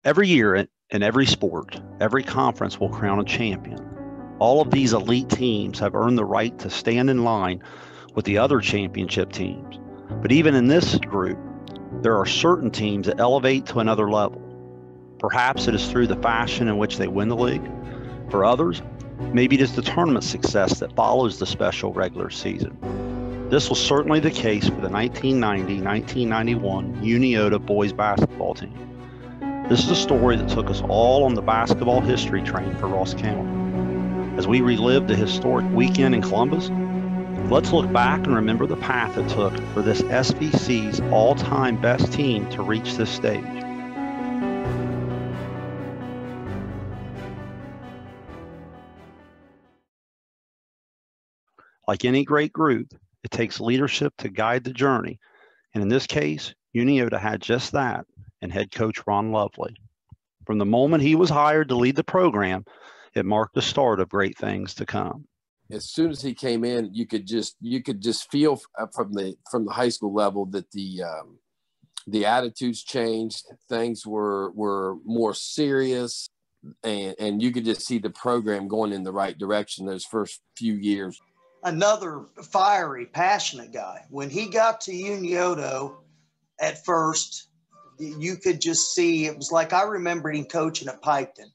Every year in every sport, every conference will crown a champion. All of these elite teams have earned the right to stand in line with the other championship teams. But even in this group, there are certain teams that elevate to another level. Perhaps it is through the fashion in which they win the league. For others, maybe it is the tournament success that follows the special regular season. This was certainly the case for the 1990-1991 Unioto boys basketball team. This is a story that took us all on the basketball history train for Ross County. As we relive the historic weekend in Columbus, let's look back and remember the path it took for this SVC's all-time best team to reach this stage. Like any great group, it takes leadership to guide the journey, and in this case, Unioto had just that in head coach Ron Lovely. From the moment he was hired to lead the program, it marked the start of great things to come. As soon as he came in, you could just feel from the high school level that the attitudes changed. Things were more serious, and you could just see the program going in the right direction those first few years. Another fiery, passionate guy. When he got to Unioto at first, you could just see, it was like I remembered him coaching at Piketon.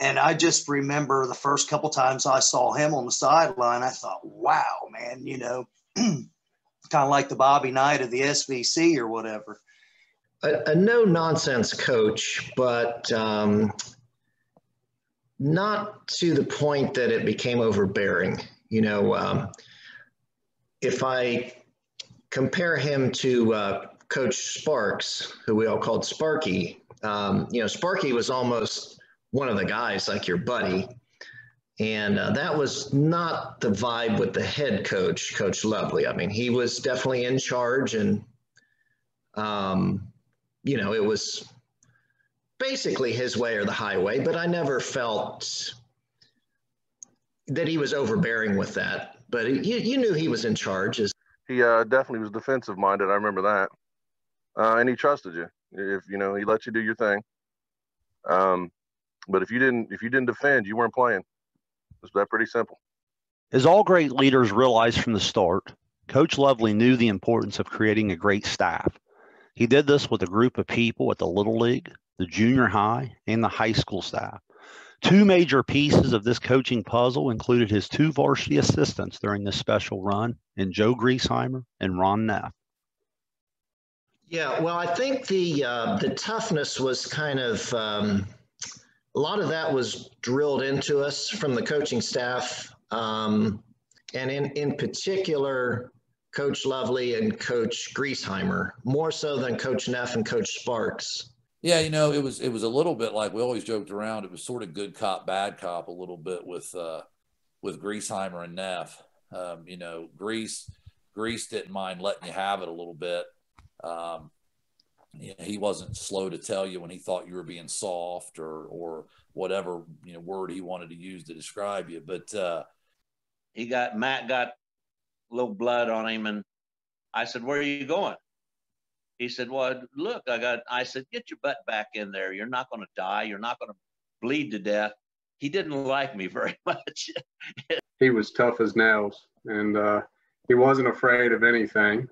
And I just remember the first couple times I saw him on the sideline, I thought, wow, man, kind of like the Bobby Knight of the SVC or whatever. A no-nonsense coach, but not to the point that it became overbearing. If I compare him to Coach Sparks, who we all called Sparky, Sparky was almost one of the guys, like your buddy. And that was not the vibe with the head coach, Coach Lovely. I mean, he was definitely in charge, and, it was basically his way or the highway, but I never felt that he was overbearing with that. But you knew he was in charge. He definitely was defensive minded. I remember that. And he trusted you. If he let you do your thing. But if you didn't defend, you weren't playing. It's that pretty simple. As all great leaders realized from the start, Coach Lovely knew the importance of creating a great staff. He did this with a group of people at the Little League, the junior high, and the high school staff. Two major pieces of this coaching puzzle included his two varsity assistants during this special run, in Joe Griesheimer and Ron Neff. Yeah, well, I think the toughness was kind of a lot of that was drilled into us from the coaching staff, and in particular, Coach Lovely and Coach Griesheimer, more so than Coach Neff and Coach Sparks. Yeah, it was a little bit like we always joked around. It was sort of good cop, bad cop a little bit with Griesheimer and Neff. Grease didn't mind letting you have it a little bit. He wasn't slow to tell you when he thought you were being soft or whatever word he wanted to use to describe you. But Matt got a little blood on him, and I said, "Where are you going?" He said, "Well, look, I said, "Get your butt back in there. You're not going to die. You're not going to bleed to death." He didn't like me very much. He was tough as nails, and he wasn't afraid of anything.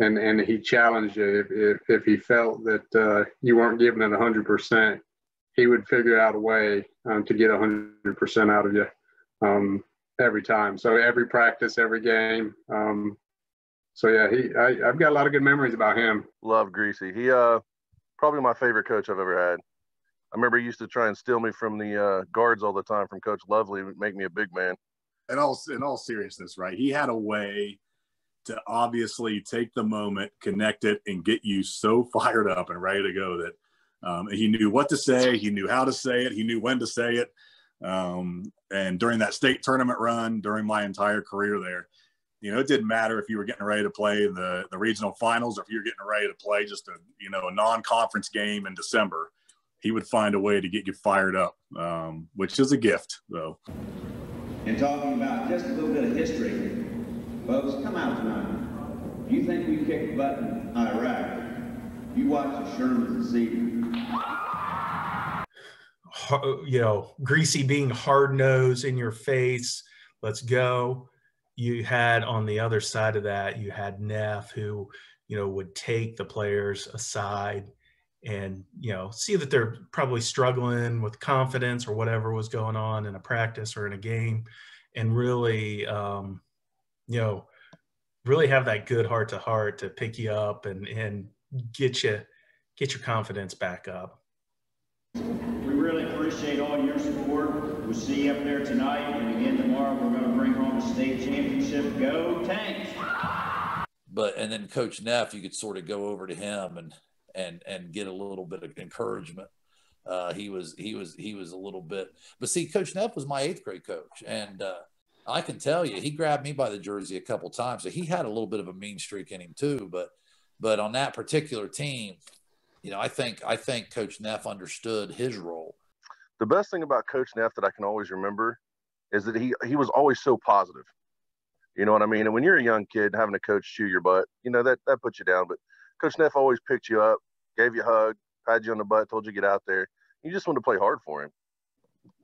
And he challenged you. If he felt that you weren't giving it 100%, he would figure out a way to get 100% out of you every time. So every practice, every game. So yeah, I've got a lot of good memories about him. Love Greasy. He probably my favorite coach I've ever had. I remember he used to try and steal me from the guards all the time from Coach Lovely, make me a big man. In all seriousness, right? He had a way to obviously take the moment, connect it, and get you so fired up and ready to go that he knew what to say, he knew how to say it, he knew when to say it. And during that state tournament run, during my entire career there, it didn't matter if you were getting ready to play the regional finals or if you were getting ready to play just a non-conference game in December. He would find a way to get you fired up, which is a gift, though. And talking about just a little bit of history, folks, come out tonight. You think we kicked butt in Iraq? You watch the Shermans this evening. Greasy being hard-nosed in your face, let's go. You had on the other side of that, you had Neff who, would take the players aside and, see that they're probably struggling with confidence or whatever was going on in a practice or in a game, and really, really have that good heart-to-heart to pick you up and get your confidence back up. We really appreciate all your support. We'll see you up there tonight, and again tomorrow. We're going to bring home the state championship. Go Tanks! And then Coach Neff, you could sort of go over to him and get a little bit of encouragement. He was a little bit, but see, Coach Neff was my 8th grade coach, and I can tell you, he grabbed me by the jersey a couple times. So he had a little bit of a mean streak in him too. But on that particular team, I think Coach Neff understood his role. The best thing about Coach Neff that I can always remember is that he was always so positive. You know what I mean? And when you're a young kid, having a coach chew your butt, that puts you down. But Coach Neff always picked you up, gave you a hug, patted you on the butt, told you to get out there. You just wanted to play hard for him.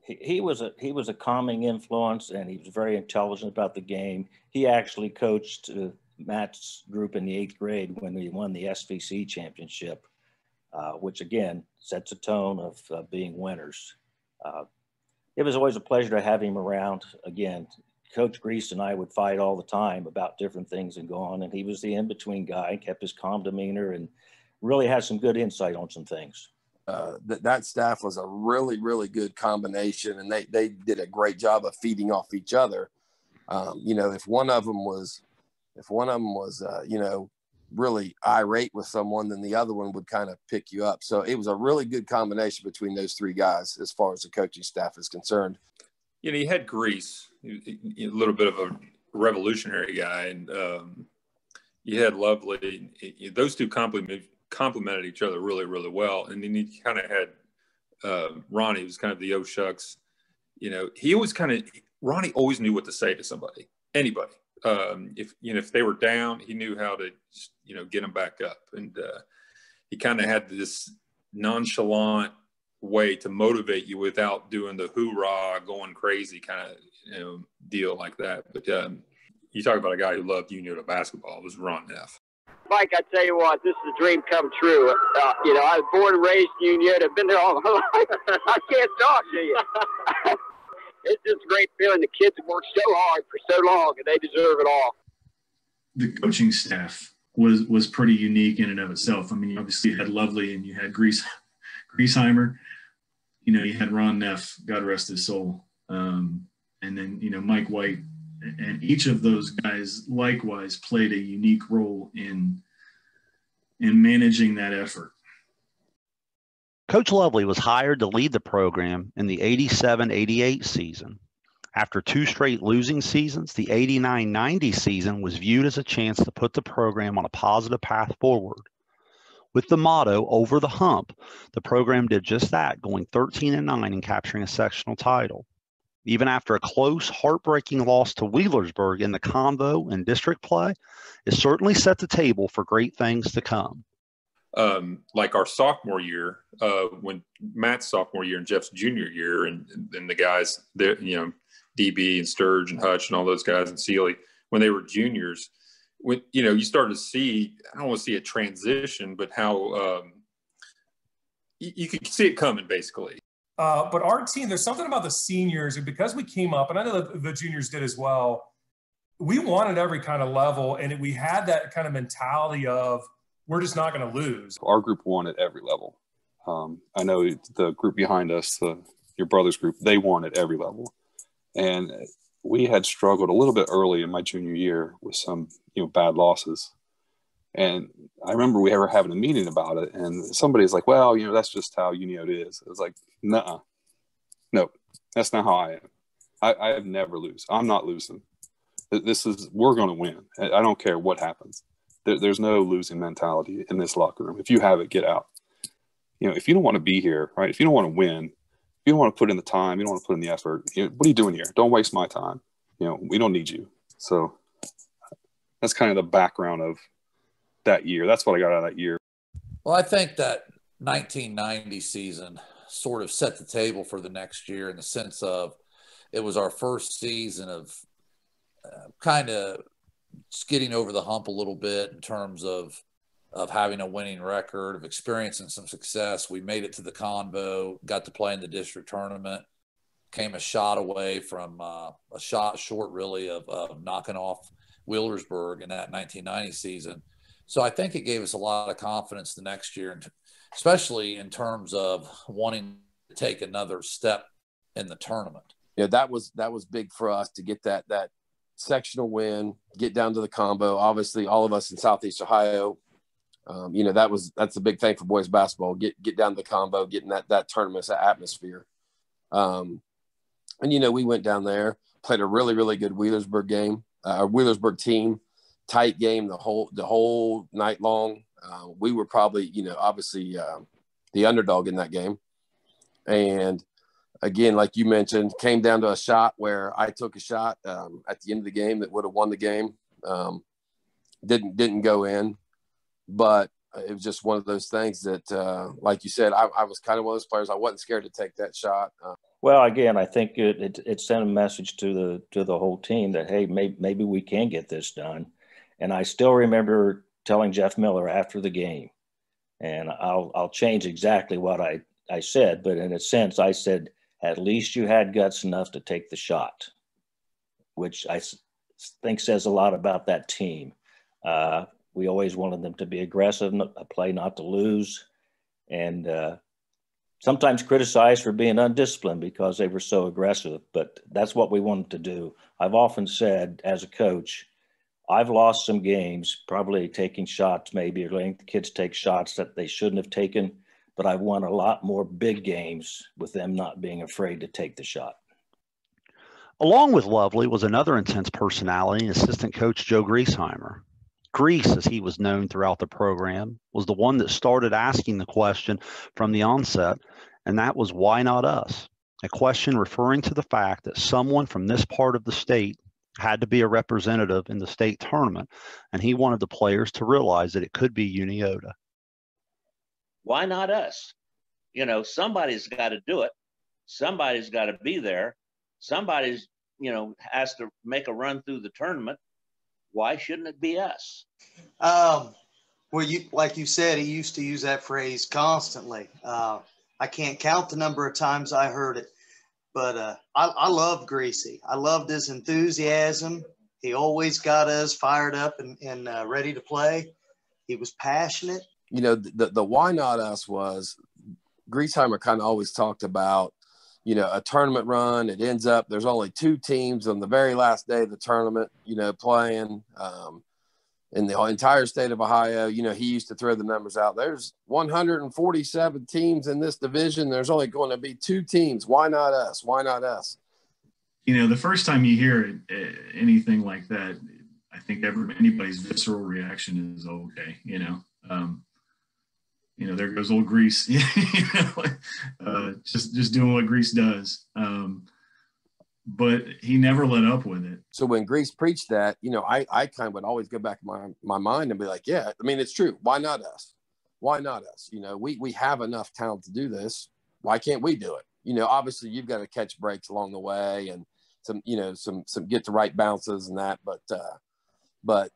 He was a calming influence, and he was very intelligent about the game. He actually coached Matt's group in the 8th grade when we won the SVC championship, which again sets a tone of being winners. It was always a pleasure to have him around. Again, Coach Grease and I would fight all the time about different things and go on, and he was the in-between guy, kept his calm demeanor, and really had some good insight on some things. That staff was a really, really good combination, and they did a great job of feeding off each other. If one of them was really irate with someone, then the other one would kind of pick you up. So it was a really good combination between those 3 guys as far as the coaching staff is concerned. You had Grease, a little bit of a revolutionary guy, and you had Lovely. Those two complemented each other really, really well. And then you kind of had Ronnie, who was kind of the shucks. Ronnie always knew what to say to somebody, anybody. If they were down, he knew how to get them back up. And he kind of had this nonchalant way to motivate you without doing the hoorah, going crazy kind of deal like that. But you talk about a guy who loved Unioto basketball. It was Ron Neff. Mike, I tell you what, this is a dream come true. I was born and raised in Unioto. I've been there all my life. I can't talk to you. It's just a great feeling. The kids have worked so hard for so long, and they deserve it all. The coaching staff was pretty unique in and of itself. I mean, obviously you had Lovely and you had Griesheimer. You had Ron Neff, God rest his soul. And then, Mike White. And each of those guys likewise played a unique role in managing that effort. Coach Lovely was hired to lead the program in the 87-88 season. After 2 straight losing seasons, the 89-90 season was viewed as a chance to put the program on a positive path forward. With the motto, over the hump, the program did just that, going 13-9 and capturing a sectional title. Even after a close, heartbreaking loss to Wheelersburg in the Convo and district play, it certainly set the table for great things to come. Like our sophomore year, when Matt's sophomore year and Jeff's junior year, and the guys, DB and Sturge and Hutch and all those guys and Sealy, when they were juniors, when you started to see, I don't want to see a transition, but how you could see it coming basically. But our team, there's something about the seniors, and because we came up, and I know the juniors did as well, we won at every kind of level, and we had that kind of mentality of we're just not going to lose. Our group won at every level. I know the group behind us, your brother's group, they won at every level. And we had struggled a little bit early in my junior year with some bad losses. And I remember we were having a meeting about it, and somebody's like, well, that's just how Unioto is. It was like, no, that's not how I am. I have never lose. I'm not losing. We're going to win. I don't care what happens. There's no losing mentality in this locker room. If you have it, get out. If you don't want to be here, right? If you don't want to win, if you don't want to put in the time, you don't want to put in the effort, what are you doing here? Don't waste my time. We don't need you. So that's kind of the background of that year. That's what I got out of that year. Well, I think that 1990 season sort of set the table for the next year in the sense of it was our first season of kind of just getting over the hump a little bit in terms of having a winning record, of experiencing some success. We made it to the Convo, got to play in the district tournament, came a shot away from a shot short really of knocking off Wheelersburg in that 1990 season. So I think it gave us a lot of confidence the next year, especially in terms of wanting to take another step in the tournament. Yeah, that was big for us to get that sectional win, get down to the Combo. Obviously, all of us in Southeast Ohio, that's a big thing for boys basketball. Get down to the Combo, getting that tournament, that atmosphere. And we went down there, played a really, really good Wheelersburg game, Wheelersburg team, tight game the whole night long. We were probably, obviously the underdog in that game. And again, like you mentioned, came down to a shot where I took a shot at the end of the game that would have won the game. Didn't go in, but it was just one of those things that, like you said, I was kind of one of those players. I wasn't scared to take that shot. Well, again, I think it sent a message to the whole team that, hey, maybe we can get this done. And I still remember telling Jeff Miller after the game, and I'll change exactly what I said, but in a sense, I said, at least you had guts enough to take the shot, which I think says a lot about that team. We always wanted them to be aggressive, play not to lose, and sometimes criticized for being undisciplined because they were so aggressive, but that's what we wanted to do. I've often said as a coach, I've lost some games, probably taking shots maybe, or letting the kids take shots that they shouldn't have taken, but I've won a lot more big games with them not being afraid to take the shot. Along with Lovely was another intense personality, assistant coach Joe Griesheimer. Grease, as he was known throughout the program, was the one that started asking the question from the onset, and that was, why not us? A question referring to the fact that someone from this part of the state had to be a representative in the state tournament, and he wanted the players to realize that it could be Unioto. Why not us? Somebody's got to do it. Somebody's got to be there. Somebody's, has to make a run through the tournament. Why shouldn't it be us? Well, like you said, he used to use that phrase constantly. I can't count the number of times I heard it, but I loved Greasy. I loved his enthusiasm. He always got us fired up and ready to play. He was passionate. The why not us was Griesheimer kind of always talked about, a tournament run. It ends up, there's only 2 teams on the very last day of the tournament, playing in the entire state of Ohio. He used to throw the numbers out. There's 147 teams in this division. There's only going to be 2 teams. Why not us? Why not us? The first time you hear anything like that, I think anybody's visceral reaction is okay. There goes old Grease, just doing what Grease does. But he never let up with it. So when Grease preached that, I kind of would always go back in my mind and be like, yeah, it's true. Why not us? Why not us? We have enough talent to do this. Why can't we do it? Obviously you've got to catch breaks along the way and some get the right bounces and that. But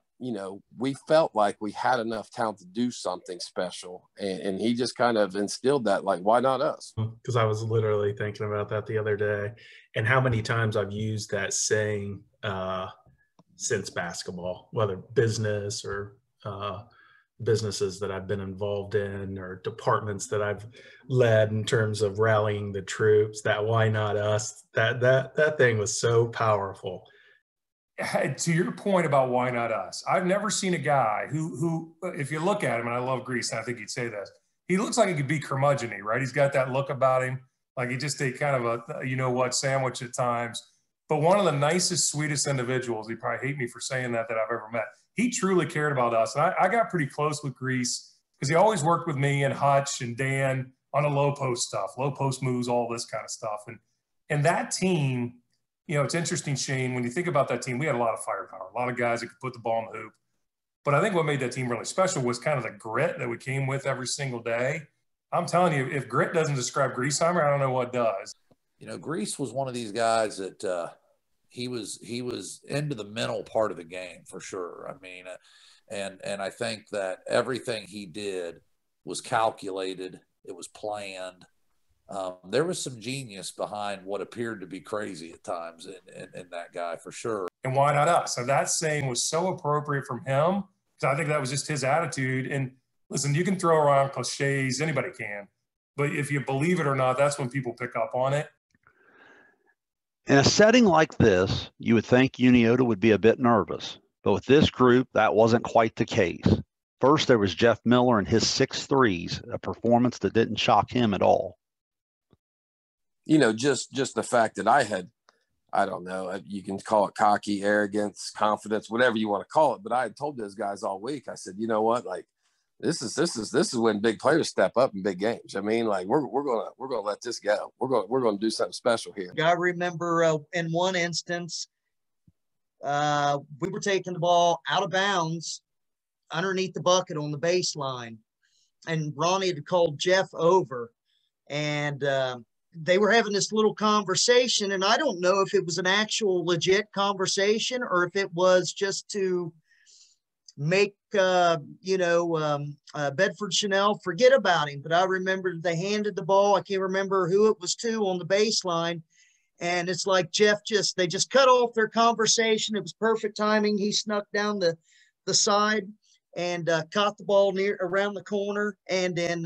we felt like we had enough talent to do something special. And he just kind of instilled that, like, why not us? Because I was literally thinking about that the other day and how many times I've used that saying since basketball, whether business or businesses that I've been involved in or departments that I've led in terms of rallying the troops, that why not us, that thing was so powerful. To your point about why not us, I've never seen a guy who, if you look at him, and I love Grease, and I think he'd say this, he looks like he could be curmudgeon-y, right? He's got that look about him, like he just ate kind of a, sandwich at times. But one of the nicest, sweetest individuals, he probably hate me for saying that I've ever met. He truly cared about us. And I got pretty close with Grease because he always worked with me and Hutch and Dan on the low post stuff, low post moves, all this kind of stuff. And that team, it's interesting, Shane, when you think about that team, we had a lot of firepower, a lot of guys that could put the ball in the hoop. But I think what made that team really special was kind of the grit that we came with every single day. I'm telling you, if grit doesn't describe Griesheimer, I don't know what does. You know, Grease was one of these guys that he was into the mental part of the game for sure. I mean, and I think that everything he did was calculated. It was planned. There was some genius behind what appeared to be crazy at times in that guy for sure. And why not us? So that saying was so appropriate from him, because I think that was just his attitude. And listen, you can throw around cliches, anybody can, but if you believe it or not, that's when people pick up on it. In a setting like this, you would think Unioto would be a bit nervous, but with this group, that wasn't quite the case. First, there was Jeff Miller and his 6 threes, a performance that didn't shock him at all. You know, just the fact that I don't know, you can call it cocky, arrogance, confidence, whatever you want to call it. But I had told those guys all week, I said, you know what, like this is when big players step up in big games. I mean, like we're gonna let this go. We're gonna do something special here. I remember in one instance, we were taking the ball out of bounds underneath the bucket on the baseline, and Ronnie had called Jeff over, and they were having this little conversation, and I don't know if it was an actual legit conversation or if it was just to make, Bedford Chanel forget about him. But I remember they handed the ball. I can't remember who it was to on the baseline. And it's like they just cut off their conversation. It was perfect timing. He snuck down the side and caught the ball around the corner, and then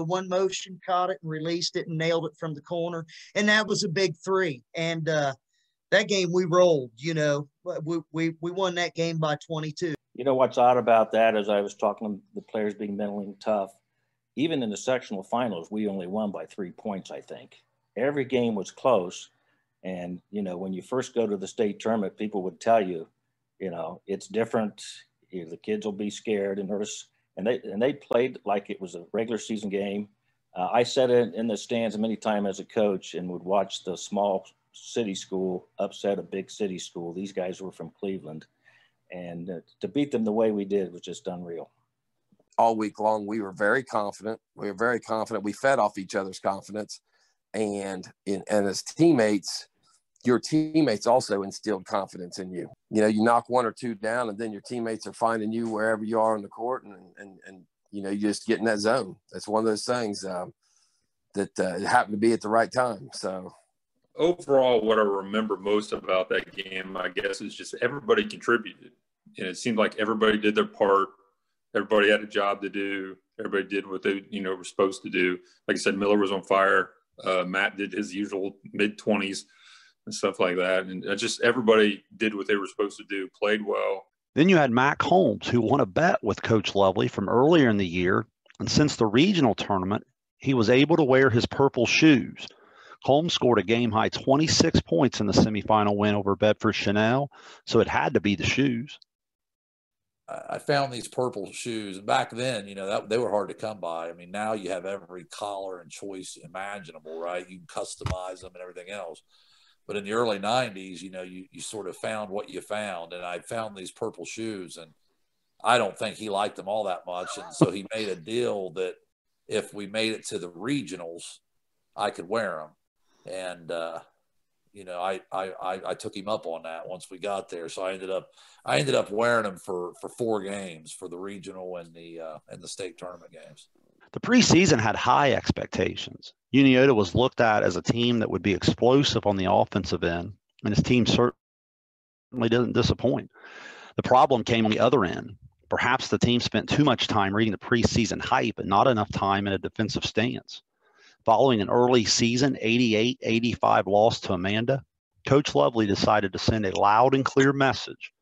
one motion caught it and released it and nailed it from the corner, and that was a big 3. And that game we rolled. We won that game by 22. You know what's odd about that, as I was talking to the players being mentally tough, even in the sectional finals, we only won by 3 points. I think every game was close, and when you first go to the state tournament, people would tell you, it's different. The kids will be scared and nervous, and they played like it was a regular season game. I sat in the stands many times as a coach and would watch the small city school upset a big city school. These guys were from Cleveland, and to beat them the way we did was just unreal. All week long, we were very confident. We fed off each other's confidence, and as teammates, your teammates also instilled confidence in you. You knock 1 or 2 down, and then your teammates are finding you wherever you are on the court, and you just get in that zone. That's one of those things that happened to be at the right time. So overall, what I remember most about that game, I guess, is just everybody contributed. And it seemed like everybody did their part. Everybody had a job to do. Everybody did what they, were supposed to do. Like I said, Miller was on fire. Matt did his usual mid-20s. And stuff like that. And just everybody did what they were supposed to do, played well. Then you had Mac Holmes, who won a bet with Coach Lovely from earlier in the year. And since the regional tournament, he was able to wear his purple shoes. Holmes scored a game-high 26 points in the semifinal win over Bedford Chanel, so it had to be the shoes. I found these purple shoes. Back then, they were hard to come by. I mean, now you have every collar and choice imaginable, right? You can customize them and everything else. But in the early 90s, you sort of found what you found. And I found these purple shoes, and I don't think he liked them all that much. And so he made a deal that if we made it to the regionals, I could wear them. And, I took him up on that once we got there. So I ended up wearing them for 4 games, for the regional and the state tournament games. The preseason had high expectations. Unioto was looked at as a team that would be explosive on the offensive end, and his team certainly didn't disappoint. The problem came on the other end. Perhaps the team spent too much time reading the preseason hype and not enough time in a defensive stance. Following an early season 88-85 loss to Amanda, Coach Lovely decided to send a loud and clear message.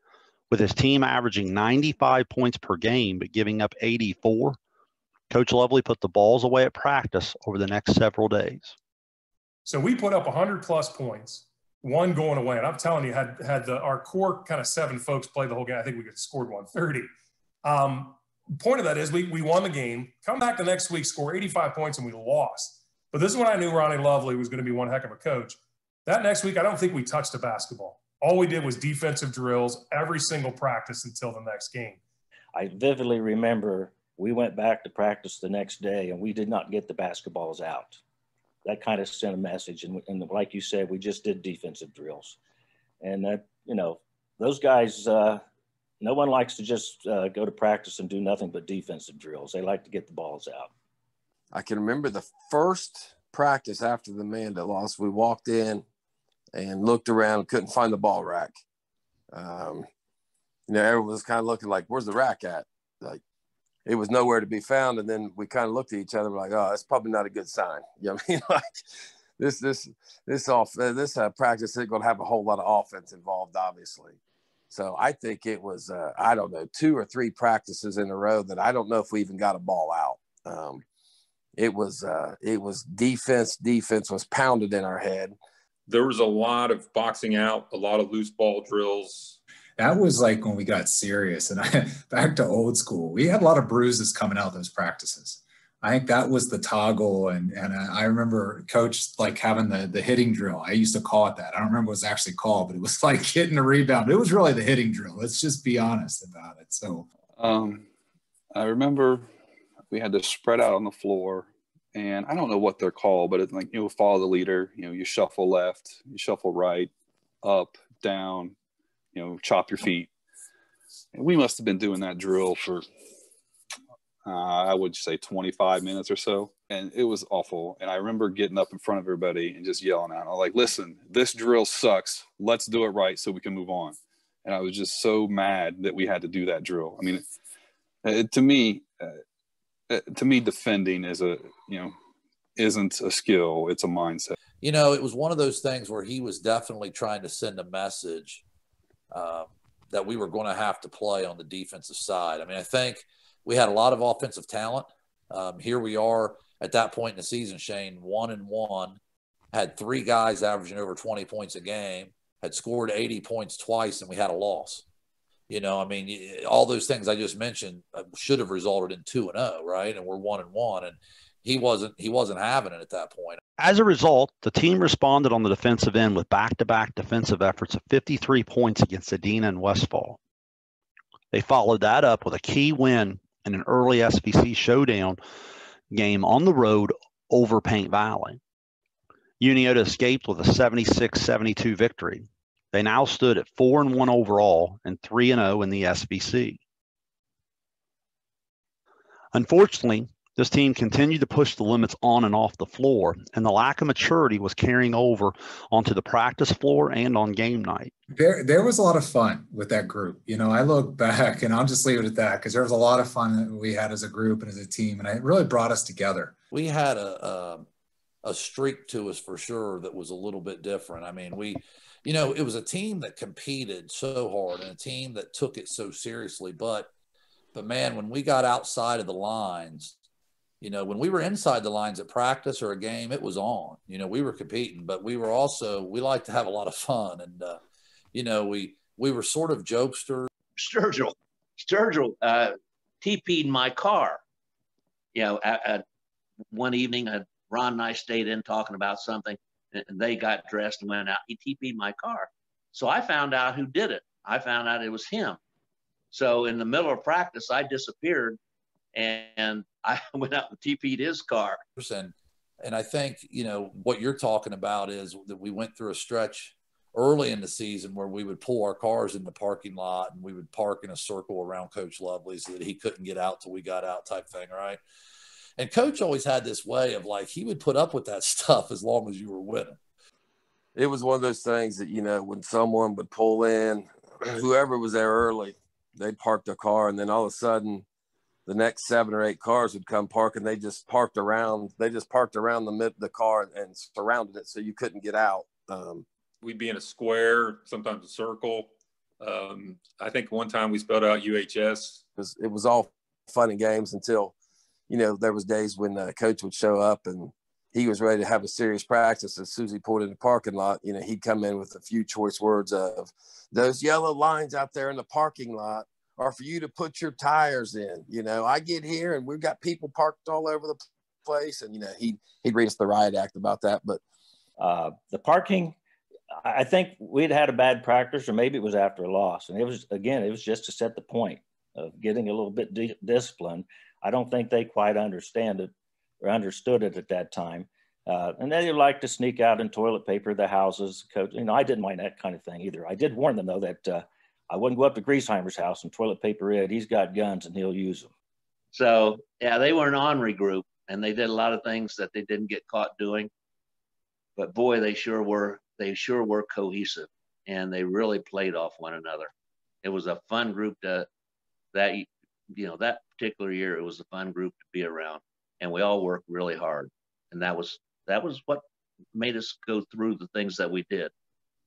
With his team averaging 95 points per game but giving up 84, Coach Lovely put the balls away at practice over the next several days. So we put up 100-plus points, 1 going away. And I'm telling you, had our core kind of 7 folks play the whole game, I think we could have scored 130. Point of that is we won the game, come back the next week, score 85 points, and we lost. But this is when I knew Ronnie Lovely was going to be one heck of a coach. That next week, I don't think we touched a basketball. All we did was defensive drills every single practice until the next game. I vividly remember we went back to practice the next day and we did not get the basketballs out. That kind of sent a message. And like you said, we just did defensive drills. And that, you know, those guys, no one likes to just go to practice and do nothing but defensive drills. They like to get the balls out. I can remember the first practice after the Amanda loss. We walked in and looked around, couldn't find the ball rack. You know, everyone was kind of looking like, where's the rack at? Like, it was nowhere to be found. And then we kind of looked at each other like, oh, that's probably not a good sign. You know what I mean? Like, this practice isn't going to have a whole lot of offense involved, obviously. So I think it was, I don't know, 2 or 3 practices in a row that I don't know if we even got a ball out. It was defense. Defense was pounded in our head. There was a lot of boxing out, a lot of loose ball drills. That was like when we got serious. And back to old school, we had a lot of bruises coming out of those practices. I think that was the toggle. And I remember coach like having the hitting drill. I used to call it that. I don't remember what it was actually called, but it was like hitting a rebound. It was really the hitting drill. Let's just be honest about it. So I remember we had to spread out on the floor, and I don't know what they're called, but it's like, you know, follow the leader, you know, you shuffle left, you shuffle right, up, down, you know, chop your feet. And we must have been doing that drill for, I would say 25 minutes or so. And it was awful. And I remember getting up in front of everybody and just yelling out, I'm like, listen, this drill sucks. Let's do it right so we can move on. And I was just so mad that we had to do that drill. I mean, to me, defending isn't a skill. It's a mindset. You know, it was one of those things where he was definitely trying to send a message that we were going to have to play on the defensive side. I mean, I think we had a lot of offensive talent. Here we are at that point in the season, Shayne, 1-1, had 3 guys averaging over 20 points a game, had scored 80 points twice, and we had a loss. You know, I mean, all those things I just mentioned should have resulted in 2-0, right? And we're 1-1, and he wasn't having it at that point. As a result, the team responded on the defensive end with back-to-back defensive efforts of 53 points against Adena and Westfall. They followed that up with a key win in an early SVC showdown game on the road over Paint Valley. Unioto escaped with a 76-72 victory. They now stood at 4-1 overall and 3-0 in the SVC. Unfortunately, this team continued to push the limits on and off the floor, and the lack of maturity was carrying over onto the practice floor and on game night. There was a lot of fun with that group. You know, I look back, and I'll just leave it at that, because there was a lot of fun that we had as a group and as a team, and it really brought us together. We had a streak to us for sure that was a little bit different. I mean, you know, it was a team that competed so hard and a team that took it so seriously. But man, when we got outside of the lines, you know, when we were inside the lines at practice or a game, it was on. You know, we were competing, but we like to have a lot of fun. And, you know, we were sort of jokesters. Sturgill TP'd my car. You know, at one evening, Ron and I stayed in talking about something, and they got dressed and went out. He TP'd my car. So I found out who did it. I found out it was him. So in the middle of practice, I disappeared, and I went out and TP'd his car. And I think, you know, what you're talking about is that we went through a stretch early in the season where we would pull our cars in the parking lot and we would park in a circle around Coach Lovely so that he couldn't get out till we got out, type thing, right? And Coach always had this way of, like, he would put up with that stuff as long as you were winning. It was one of those things that, you know, when someone would pull in, whoever was there early, they'd park their car, and then all of a sudden the next 7 or 8 cars would come park, and they just parked around the car and surrounded it so you couldn't get out. We'd be in a square, sometimes a circle. I think one time we spelled out UHS. It was all fun and games until, you know, there was days when Coach would show up and he was ready to have a serious practice. As soon as he pulled in the parking lot, you know, he'd come in with a few choice words of, those yellow lines out there in the parking lot are for you to put your tires in. You know, I get here and we've got people parked all over the place. And, you know, he'd read us the riot act about that. But the parking, I think we'd had a bad practice, or maybe it was after a loss. And it was just to set the point of getting a little bit disciplined. I don't think they quite understood it at that time. And they like to sneak out and toilet paper the houses. Coach, I didn't mind that kind of thing either. I did warn them, though, that I wouldn't go up to Griesheimer's house and toilet paper it. He's got guns and he'll use them. So, yeah, they were an ornery group, and they did a lot of things that they didn't get caught doing. But, boy, they sure were cohesive, and they really played off one another. It was a fun group that particular year, it was a fun group to be around, and we all worked really hard. And that was what made us go through the things that we did.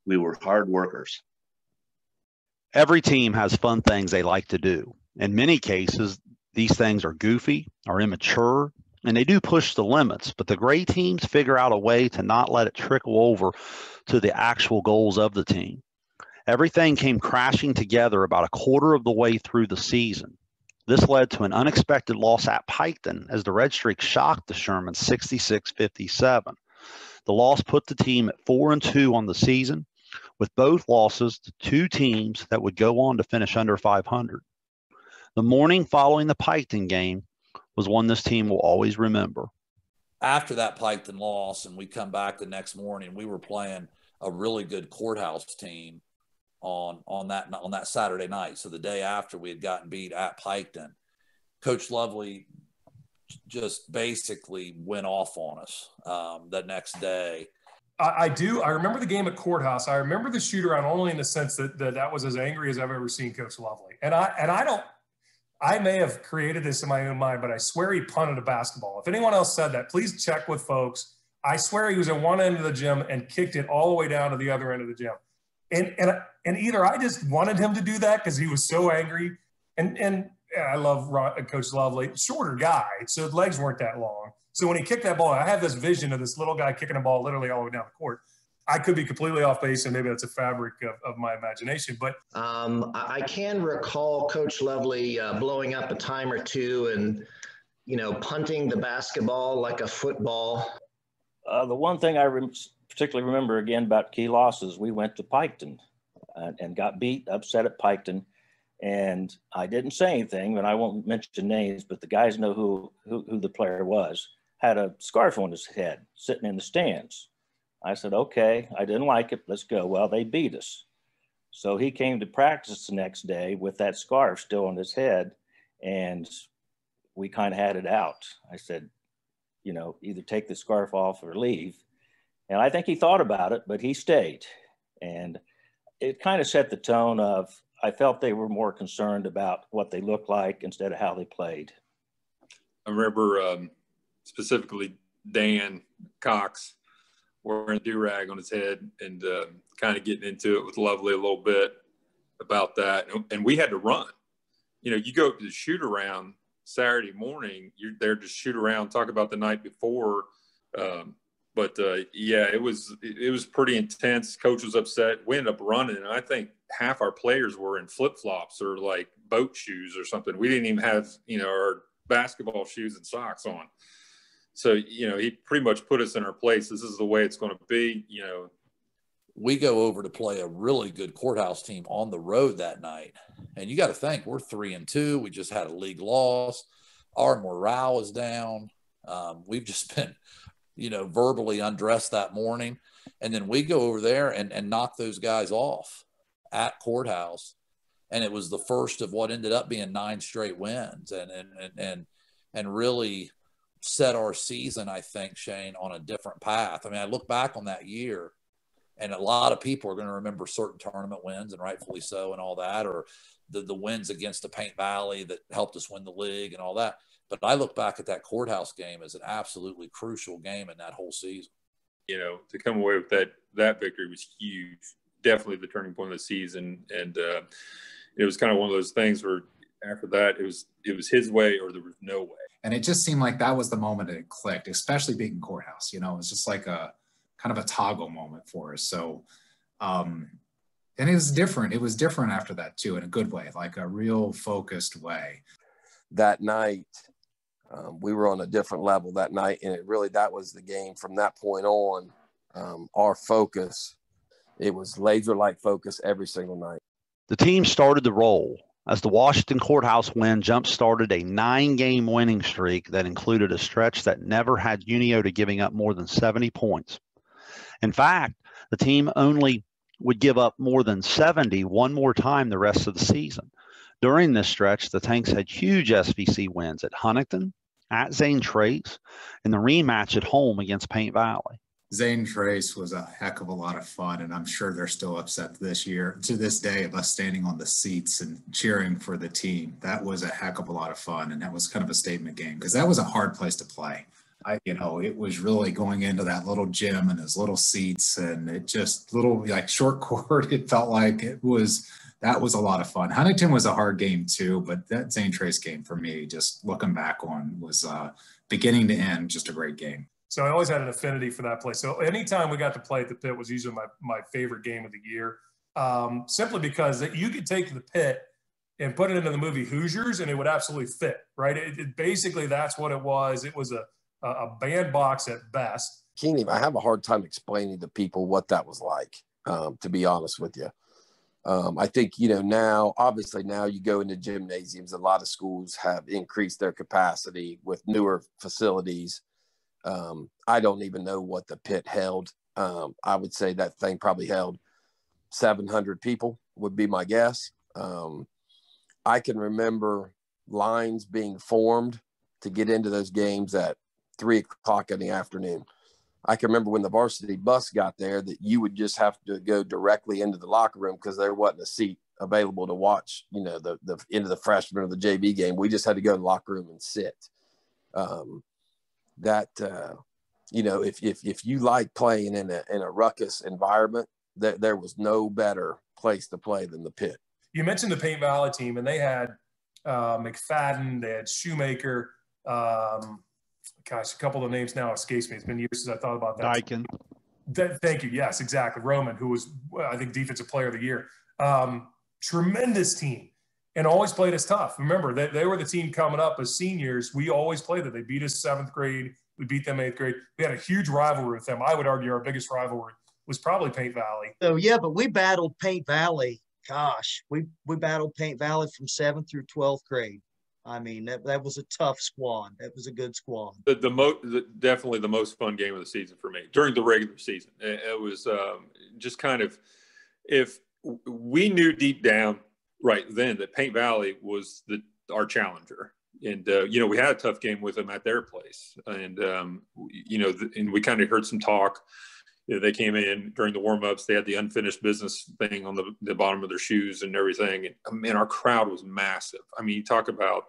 We were hard workers. Every team has fun things they like to do. In many cases, these things are goofy or immature, and they do push the limits, but the great teams figure out a way to not let it trickle over to the actual goals of the team. Everything came crashing together about a quarter of the way through the season. This led to an unexpected loss at Piketon as the Red Streak shocked the Shermans 66-57. The loss put the team at 4-2 on the season, with both losses to two teams that would go on to finish under 500. The morning following the Piketon game was one this team will always remember. After that Piketon loss, and we come back the next morning, we were playing a really good courthouse team on that Saturday night. So the day after we had gotten beat at Piketon, Coach Lovely just basically went off on us the next day. I remember the game at Courthouse. I remember the shoot around only in the sense that was as angry as I've ever seen Coach Lovely. And I may have created this in my own mind, but I swear he punted a basketball. If anyone else said that, please check with folks. I swear he was at one end of the gym and kicked it all the way down to the other end of the gym. And either I just wanted him to do that because he was so angry, and I love Coach Lovely, shorter guy, so his legs weren't that long. So when he kicked that ball, I have this vision of this little guy kicking a ball literally all the way down the court. I could be completely off base, and maybe that's a fabric of my imagination. But I can recall Coach Lovely blowing up a time or two and, punting the basketball like a football. The one thing I particularly remember again about key losses, we went to Piketon and got beat, upset at Piketon. And I didn't say anything, and I won't mention names, but the guys know who the player was, had a scarf on his head sitting in the stands. I said, okay, I didn't like it. Let's go. Well, they beat us. So he came to practice the next day with that scarf still on his head, and we kind of had it out. I said, either take the scarf off or leave. And I think he thought about it, but he stayed. And it kind of set the tone of, I felt they were more concerned about what they looked like instead of how they played. I remember specifically Dan Cox wearing a do-rag on his head and kind of getting into it with Lovely a little bit about that. And we had to run. You go to the shoot around Saturday morning, you're there to shoot around, talk about the night before. But it was pretty intense. Coach was upset. We ended up running, and I think half our players were in flip-flops or like boat shoes or something. We didn't even have, our basketball shoes and socks on. So, he pretty much put us in our place. This is the way it's going to be, We go over to play a really good courthouse team on the road that night. And you got to think, we're 3-2. We just had a league loss. Our morale is down. We've just been, verbally undressed that morning. And then we go over there and knock those guys off at Courthouse. And it was the first of what ended up being 9 straight wins and really set our season, I think, Shane, on a different path. I mean, I look back on that year, and a lot of people are going to remember certain tournament wins, and rightfully so, and all that, or the wins against the Paint Valley that helped us win the league and all that. But I look back at that Courthouse game as an absolutely crucial game in that whole season. To come away with that victory was huge. Definitely the turning point of the season. And it was kind of one of those things where after that, it was his way or there was no way. And it just seemed like that was the moment it clicked, especially being Courthouse. It was just like a kind of a toggle moment for us. So, and it was different. It was different after that too, in a good way, like a real focused way. That night, we were on a different level that night, and that was the game from that point on. Our focus, it was laser-like focus every single night. The team started to roll. as the Washington Courthouse win jump-started a 9-game winning streak that included a stretch that never had Unioto giving up more than 70 points. In fact, the team only would give up more than 70 one more time the rest of the season. During this stretch, the Tanks had huge SVC wins at Huntington, at Zane Trace, and the rematch at home against Paint Valley. Zane Trace was a heck of a lot of fun, and I'm sure they're still upset this year, to this day, of us standing on the seats and cheering for the team. That was a heck of a lot of fun, and that was kind of a statement game because that was a hard place to play. It was really going into that little gym and those little seats, and it just little like short court. It felt like that was a lot of fun. Huntington was a hard game too, but that Zane Trace game for me, just looking back on, was beginning to end just a great game. So I always had an affinity for that place. So anytime we got to play at the Pit was usually my favorite game of the year, simply because you could take the Pit and put it into the movie Hoosiers and it would absolutely fit, right? It basically, that's what it was. It was a bandbox at best. Keeney, I have a hard time explaining to people what that was like, to be honest with you. I think, now, obviously now you go into gymnasiums, a lot of schools have increased their capacity with newer facilities. I don't even know what the Pit held. I would say that thing probably held 700 people would be my guess. I can remember lines being formed to get into those games at 3 o'clock in the afternoon. I can remember when the varsity bus got there that you would just have to go directly into the locker room because there wasn't a seat available to watch, the end of the freshman or the JV game. We just had to go in the locker room and sit. If you like playing in a ruckus environment, there was no better place to play than the Pit. You mentioned the Paint Valley team, and they had McFadden, they had Shoemaker. Gosh, a couple of names now escapes me. It's been years since I thought about that. Dyken. Thank you. Yes, exactly. Roman, who was, I think, Defensive Player of the Year. Tremendous team, and always played us tough. Remember, they were the team coming up as seniors. We always played them. They beat us 7th grade. We beat them 8th grade. We had a huge rivalry with them. I would argue our biggest rivalry was probably Paint Valley. So, yeah, but we battled Paint Valley. Gosh, we battled Paint Valley from 7th through 12th grade. I mean, that was a tough squad. That was a good squad. Definitely the most fun game of the season for me during the regular season. It was just kind of, if we knew deep down right then that Paint Valley was our challenger. And, we had a tough game with them at their place. And, and we kind of heard some talk. They came in during the warm-ups. They had the unfinished business thing on the bottom of their shoes and everything. And our crowd was massive. I mean, you talk about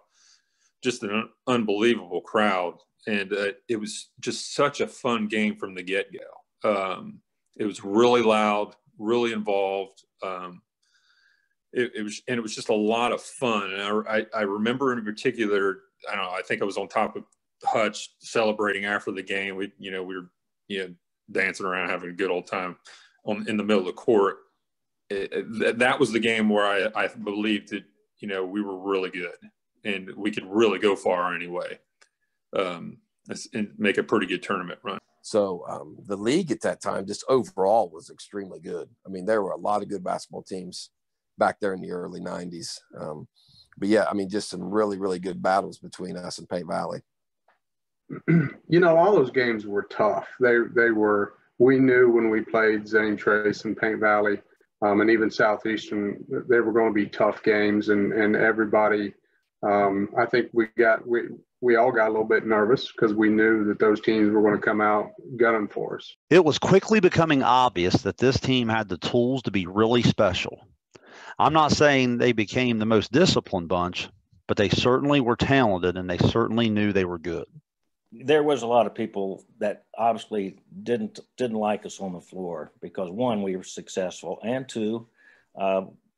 just an unbelievable crowd. And it was just such a fun game from the get-go. It was really loud, really involved. It was just a lot of fun. And I remember in particular, I don't know, I think I was on top of Hutch celebrating after the game. We were dancing around, having a good old time in the middle of the court. That was the game where I believed that, we were really good and we could really go far anyway, and make a pretty good tournament run. So the league at that time just overall was extremely good. I mean, there were a lot of good basketball teams back there in the early 90s. But yeah, I mean, just some really, really good battles between us and Paint Valley. All those games were tough. We knew when we played Zane Trace and Paint Valley, and even Southeastern, they were going to be tough games, and everybody, I think we all got a little bit nervous because we knew that those teams were going to come out gunning for us. It was quickly becoming obvious that this team had the tools to be really special. I'm not saying they became the most disciplined bunch, but they certainly were talented and they certainly knew they were good. There was a lot of people that obviously didn't like us on the floor because, one, we were successful, and two,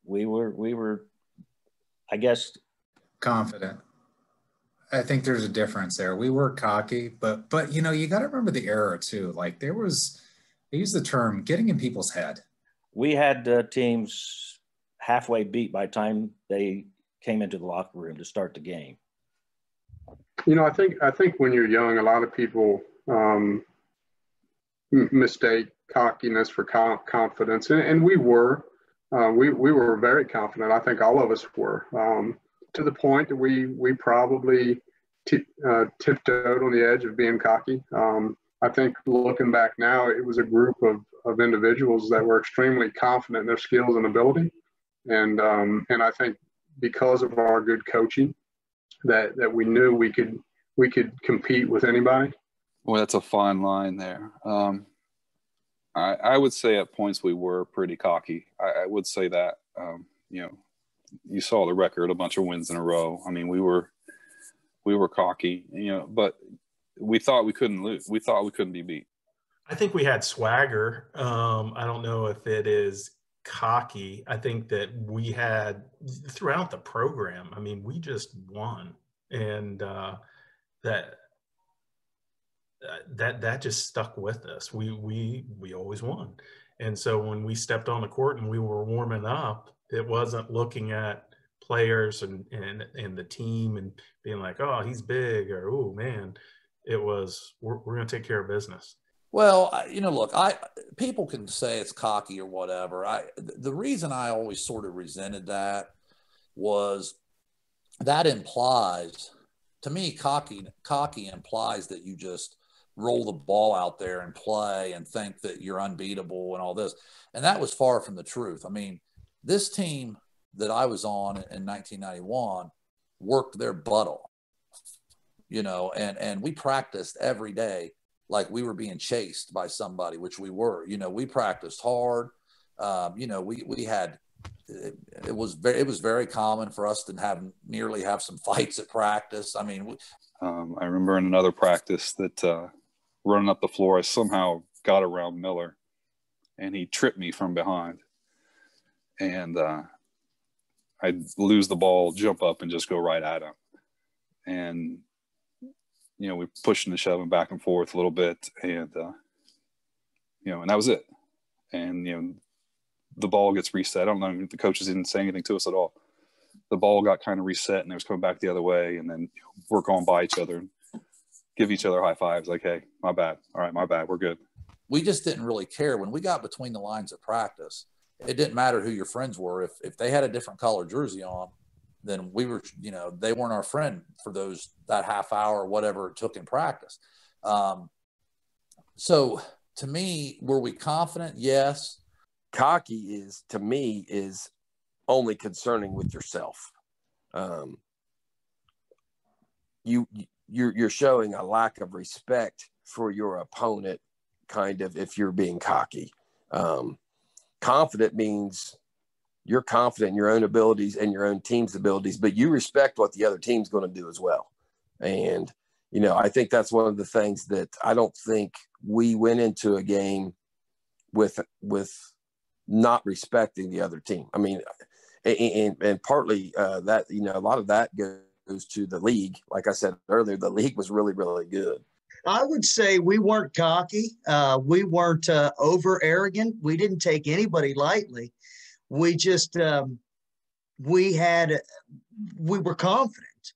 we were, I guess, confident. I think there's a difference there. We were cocky, but you got to remember the era too. Like they use the term getting in people's head. We had teams halfway beat by the time they came into the locker room to start the game. I think when you're young, a lot of people mistake cockiness for confidence, and we were. we were very confident. I think all of us were, to the point that we probably tiptoed on the edge of being cocky. I think looking back now, it was a group of individuals that were extremely confident in their skills and ability. And I think because of our good coaching, that we knew we could compete with anybody. Well, that's a fine line there. I would say at points we were pretty cocky. I would say that. You saw the record, a bunch of wins in a row. I mean, we were cocky, but we thought we couldn't lose. We thought we couldn't be beat. I think we had swagger. I don't know if it is cocky. I think that we had throughout the program. I mean, we just won, and that just stuck with us. We always won, and so when we stepped on the court and we were warming up, it wasn't looking at players and the team and being like, oh, he's big, or oh man. It was, we're going to take care of business. Well, look, people can say it's cocky or whatever. The reason I always sort of resented that was that implies, to me, cocky implies that you just roll the ball out there and play and think that you're unbeatable and all this. And that was far from the truth. I mean, this team that I was on in 1991 worked their butt off. And we practiced every day like we were being chased by somebody, which we were. We practiced hard. We had it was very common for us to have some fights at practice. I mean, I remember in another practice that running up the floor, I somehow got around Miller, and he tripped me from behind, and I'd lose the ball, jump up, and just go right at him, and we pushing and shoving back and forth a little bit, and and that was it. And the ball gets reset. I don't know if the coaches didn't say anything to us at all. The ball got kind of reset, and it was coming back the other way, and then we're going by each other and give each other high fives, like, hey, my bad. All right, my bad. We're good. We just didn't really care. When we got between the lines at practice, it didn't matter who your friends were. If they had a different color jersey on, then we were, they weren't our friend for that half hour or whatever it took in practice. So to me, were we confident? Yes. Cocky to me is only concerning with yourself. You're showing a lack of respect for your opponent, kind of, if you're being cocky. Confident means you're confident in your own abilities and your own team's abilities, but you respect what the other team's going to do as well. And, I think that's one of the things that I don't think we went into a game with not respecting the other team. I mean, and partly that, a lot of that goes to the league. Like I said earlier, the league was really, really good. I would say we weren't cocky. We weren't over arrogant. We didn't take anybody lightly. We just, we were confident.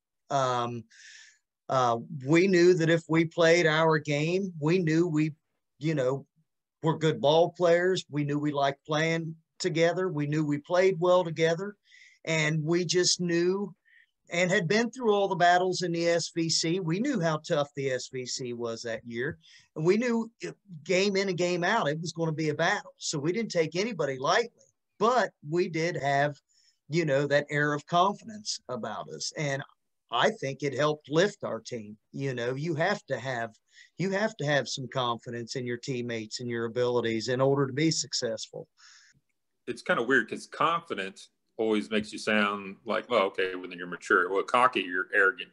We knew that if we played our game, we knew we're good ball players. We knew we liked playing together. We knew we played well together. And we just knew and had been through all the battles in the SVC. We knew how tough the SVC was that year. And we knew game in and game out, it was going to be a battle. So we didn't take anybody lightly. But we did have, that air of confidence about us. And I think it helped lift our team. You have to have some confidence in your teammates and your abilities in order to be successful. It's kind of weird because confident always makes you sound like, well, okay, well, then you're mature. Well, cocky, you're arrogant,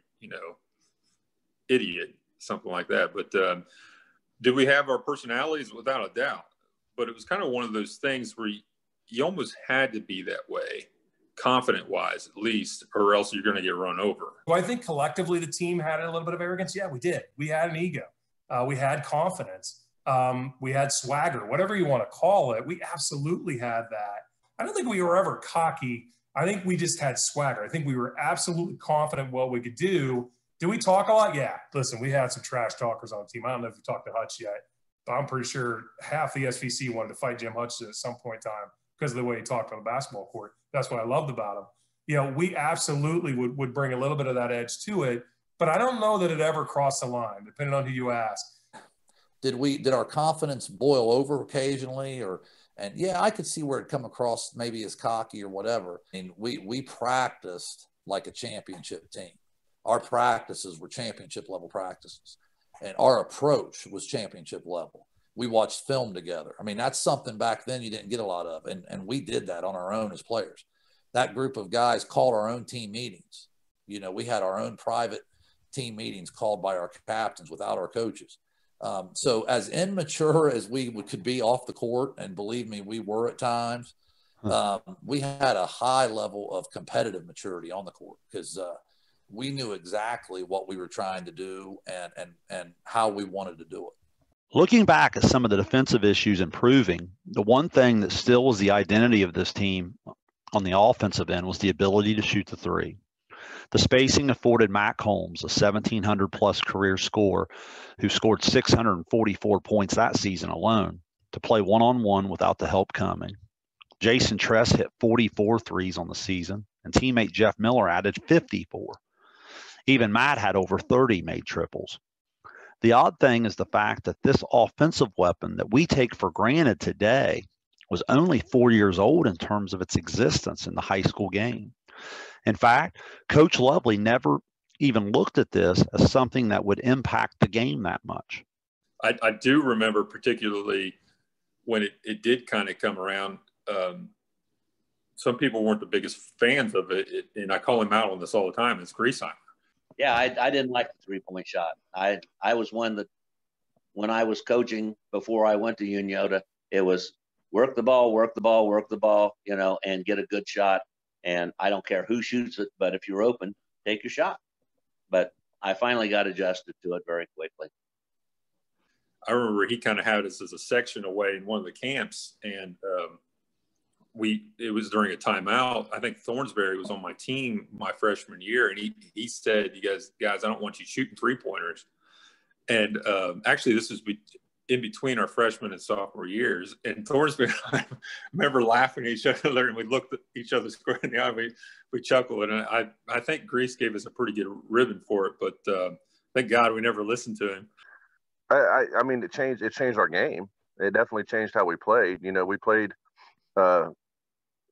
idiot, something like that. But did we have our personalities? Without a doubt. But it was kind of one of those things where you almost had to be that way, confident-wise at least, or else you're going to get run over. Well, I think collectively the team had a little bit of arrogance. Yeah, we did. We had an ego. We had confidence. We had swagger, whatever you want to call it. We absolutely had that. I don't think we were ever cocky. I think we just had swagger. I think we were absolutely confident what we could do. Did we talk a lot? Yeah. Listen, we had some trash talkers on the team. I don't know if you talked to Hutch yet, but I'm pretty sure half the SVC wanted to fight Jim Hutch at some point in time because of the way he talked on the basketball court. That's what I loved about him. You know, we absolutely would bring a little bit of that edge to it, but I don't know that it ever crossed the line, depending on who you ask. Did our confidence boil over occasionally, and yeah, I could see where it come across maybe as cocky or whatever. I mean, we practiced like a championship team. Our practices were championship level practices, and our approach was championship level. We watched film together. I mean, that's something back then you didn't get a lot of, and we did that on our own as players. That group of guys called our own team meetings. You know, we had our own private team meetings called by our captains without our coaches. So as immature as we could be off the court, and believe me, we were at times, we had a high level of competitive maturity on the court, because we knew exactly what we were trying to do and how we wanted to do it. Looking back at some of the defensive issues improving, the one thing that still was the identity of this team on the offensive end was the ability to shoot the three. The spacing afforded Matt Combs, a 1,700-plus career scorer who scored 644 points that season alone, to play one-on-one without the help coming. Jason Tress hit 44 threes on the season, and teammate Jeff Miller added 54. Even Matt had over 30 made triples. The odd thing is the fact that this offensive weapon that we take for granted today was only 4 years old in terms of its existence in the high school game. In fact, Coach Lovely never even looked at this as something that would impact the game that much. I do remember particularly when it did kind of come around. Some people weren't the biggest fans of it, and I call him out on this all the time. It's Griesheimer. Yeah, I didn't like the three-point shot. I was one that, when I was coaching before I went to Unioto, it was work the ball, you know, and get a good shot. And I don't care who shoots it, but if you're open, take your shot. But I finally got adjusted to it very quickly. I remember he kind of had us as a section away in one of the camps, and it was during a timeout. I think Thornsberry was on my team my freshman year, and he said, "You guys, I don't want you shooting three-pointers." And actually, this was in between our freshman and sophomore years. And Thornsberry, I remember laughing at each other, and we looked at each other square in the eye. We chuckled, and I think Grease gave us a pretty good ribbon for it. But thank God we never listened to him. I mean, it changed our game. It definitely changed how we played. You know, we played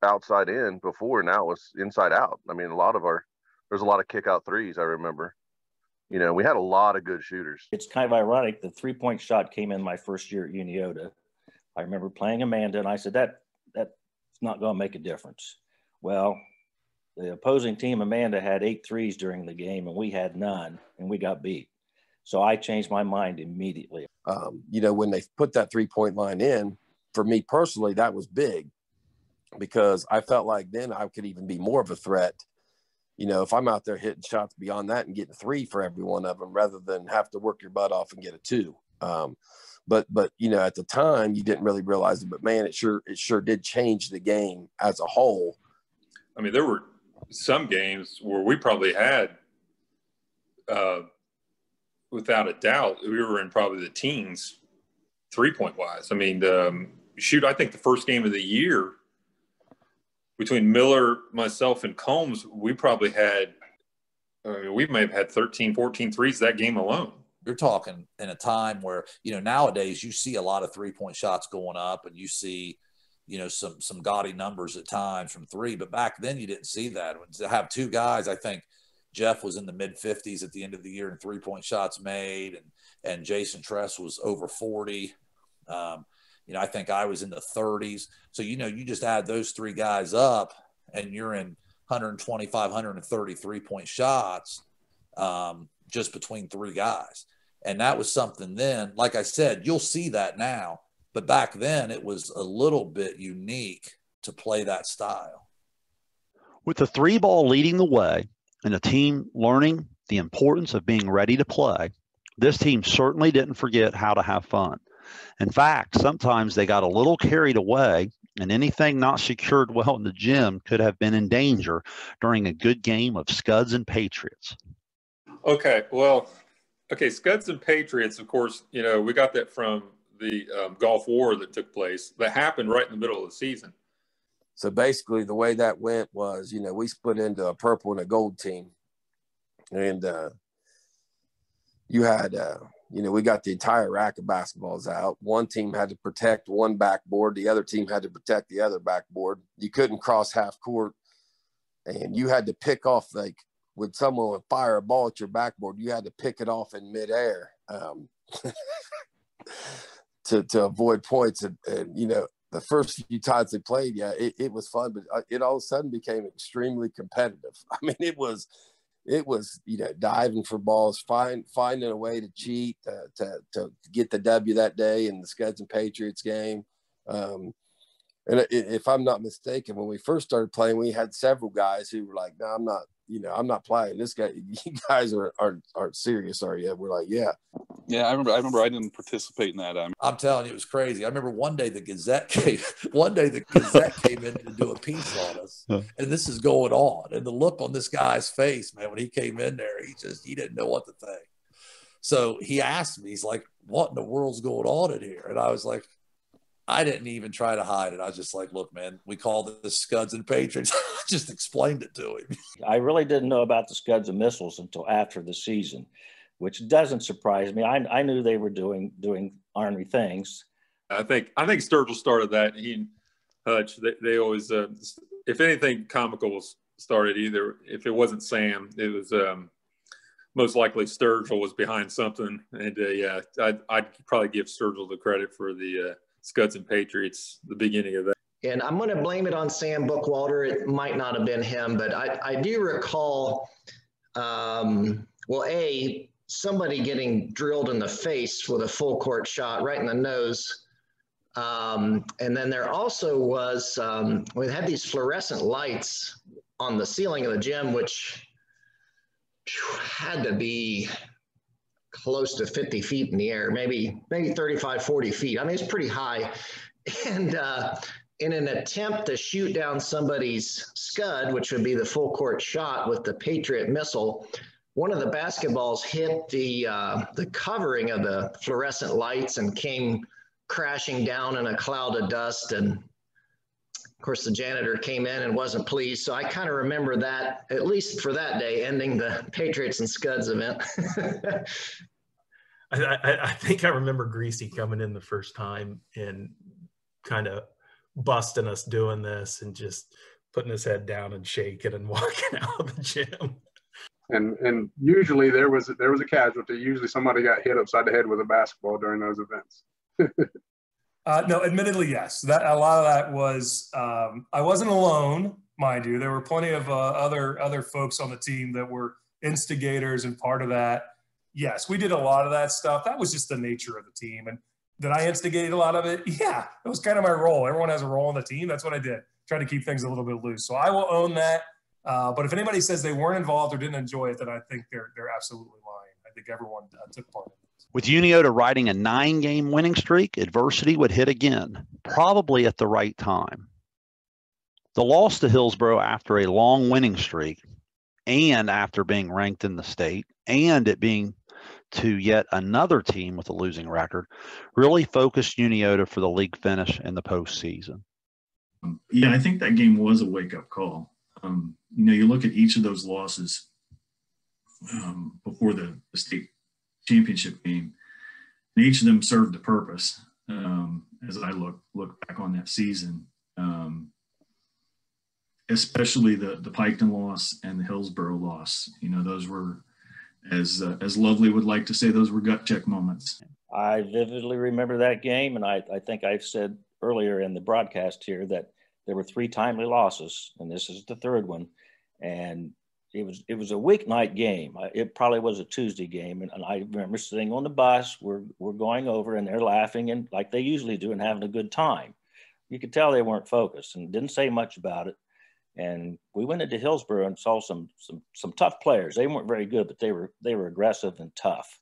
outside in before, now it was inside out. I mean, there's a lot of kick out threes, I remember. You know, we had a lot of good shooters. It's kind of ironic. The three-point shot came in my first year at Unioto. I remember playing Amanda, and I said, that's not going to make a difference. Well, the opposing team, Amanda, had 8 threes during the game, and we had none, and we got beat. So I changed my mind immediately. You know, when they put that three-point line in, for me personally, that was big, because I felt like then I could even be more of a threat. You know, if I'm out there hitting shots beyond that and getting 3 for every one of them, rather than have to work your butt off and get a 2. But you know, at the time you didn't really realize it, but man, it sure did change the game as a whole. I mean, there were some games where we probably had, without a doubt, we were in probably the teens, 3-point wise. I mean, I think the first game of the year, between Miller, myself, and Combs, we probably had, we may have had 13, 14 threes that game alone. You're talking in a time where, you know, nowadays you see a lot of three-point shots going up, and you see, you know, some gaudy numbers at times from 3. But back then you didn't see that. To have 2 guys, I think Jeff was in the mid-50s at the end of the year in three-point shots made, and Jason Tress was over 40. You know, I think I was in the 30s. So, you know, you just add those 3 guys up, and you're in 125, 130 three-point shots just between 3 guys. And that was something then. Like I said, you'll see that now. But back then, it was a little bit unique to play that style. With the 3-ball leading the way and the team learning the importance of being ready to play, this team certainly didn't forget how to have fun. In fact, sometimes they got a little carried away, and anything not secured well in the gym could have been in danger during a good game of Scuds and Patriots. Okay, Scuds and Patriots, of course, you know, we got that from the Gulf War that took place, that happened right in the middle of the season. So basically the way that went was, you know, we split into a purple and a gold team. And you had, you know, we got the entire rack of basketballs out. One team had to protect one backboard. The other team had to protect the other backboard. You couldn't cross half court. And you had to pick off, like, when someone would fire a ball at your backboard, you had to pick it off in midair to avoid points. And, you know, the first few times they played, yeah, it was fun, but it all of a sudden became extremely competitive. I mean, it was, you know, diving for balls, finding a way to cheat, to get the W that day in the Scuds and Patriots game. And if I'm not mistaken, when we first started playing, we had several guys who were like, no, I'm not playing. This guy, you guys aren't serious, are you? We're like, yeah. Yeah, I remember I didn't participate in that. I'm telling you, it was crazy. I remember one day the Gazette came in to do a piece on us, and this is going on. And the look on this guy's face, man, when he came in there, he didn't know what to think. So he asked me, he's like, what in the world's going on in here? And I was like, I didn't even try to hide it. I was just like, look, man, we call this Scuds and Patriots. I just explained it to him. I really didn't know about the Scuds and Missiles until after the season, which doesn't surprise me. I knew they were doing ornery things. I think Sturgill started that. He and Hutch, they always, if anything comical was started, either if it wasn't Sam, it was most likely Sturgill was behind something. And yeah, I'd probably give Sturgill the credit for the Scuds and Patriots, the beginning of that. And I'm going to blame it on Sam Bookwalter. It might not have been him, but I do recall, somebody getting drilled in the face with a full court shot right in the nose. And then there also was, we had these fluorescent lights on the ceiling of the gym, which had to be close to 50 feet in the air, maybe 35, 40 feet. I mean, it's pretty high. And in an attempt to shoot down somebody's Scud, which would be the full court shot with the Patriot missile, one of the basketballs hit the covering of the fluorescent lights and came crashing down in a cloud of dust. And of course, the janitor came in and wasn't pleased. So I kind of remember that, at least for that day, ending the Patriots and Scuds event. I think I remember Greasy coming in the first time and kind of busting us doing this and just putting his head down and shaking and walking out of the gym. And usually there was a casualty. Usually somebody got hit upside the head with a basketball during those events. No, admittedly, yes. That a lot of that was I wasn't alone, mind you. There were plenty of other folks on the team that were instigators and part of that. Yes, we did a lot of that stuff. That was just the nature of the team. And did I instigate a lot of it? Yeah, it was kind of my role. Everyone has a role on the team. That's what I did. Try to keep things a little bit loose. So I will own that. But if anybody says they weren't involved or didn't enjoy it, then I think they're absolutely lying. I think everyone took part in it. With Unioto riding a 9-game winning streak, adversity would hit again, probably at the right time. The loss to Hillsborough after a long winning streak and after being ranked in the state and it being to yet another team with a losing record really focused Unioto for the league finish in the postseason. Yeah, I think that game was a wake-up call. You look at each of those losses before the state championship game, and each of them served a purpose. As I look back on that season, especially the Piketon loss and the Hillsborough loss. Those were, as Lovely would like to say, those were gut check moments. I vividly remember that game, and I think I've said earlier in the broadcast here that there were 3 timely losses, and this is the third one. And it was a weeknight game. It probably was a Tuesday game, and I remember sitting on the bus. We're going over, and they're laughing and like they usually do, and having a good time. You could tell they weren't focused and didn't say much about it. And we went into Hillsborough and saw some tough players. They weren't very good, but they were aggressive and tough,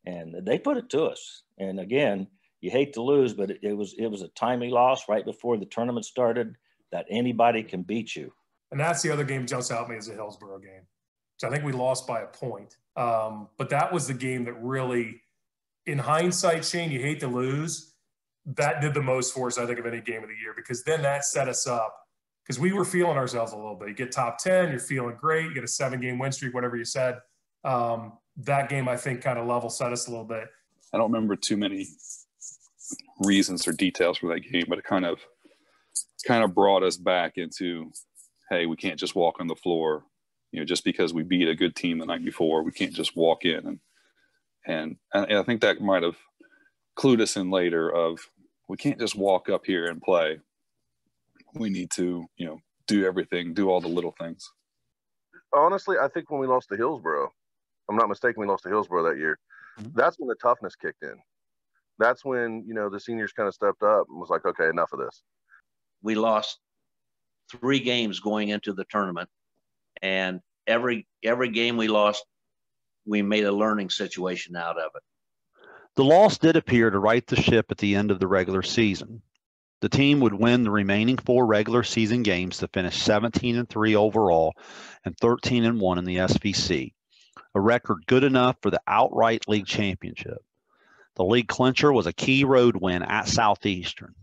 and they put it to us. And again, you hate to lose, but it was a timely loss right before the tournament started that anybody can beat you. And that's the other game jumps out at me as a Hillsborough game. So I think we lost by a point. But that was the game that really, in hindsight, Shane, you hate to lose. That did the most for us, I think, of any game of the year, because then that set us up because we were feeling ourselves a little bit. You get top 10, you're feeling great. You get a 7-game win streak, whatever you said. That game, I think, kind of level set us a little bit. I don't remember too many reasons or details for that game, but it kind of brought us back into, hey, we can't just walk on the floor, just because we beat a good team the night before. We can't just walk in, and I think that might have clued us in later of, we can't just walk up here and play. We need to, do everything, do all the little things. Honestly, I think when we lost to Hillsborough, I'm not mistaken, we lost to Hillsborough that year. That's when the toughness kicked in. That's when, the seniors kind of stepped up and was like, okay, enough of this. We lost 3 games going into the tournament, and every game we lost, we made a learning situation out of it. The loss did appear to right the ship at the end of the regular season. The team would win the remaining 4 regular season games to finish 17-3 overall and 13-1 in the SVC, a record good enough for the outright league championship. The league clincher was a key road win at Southeastern.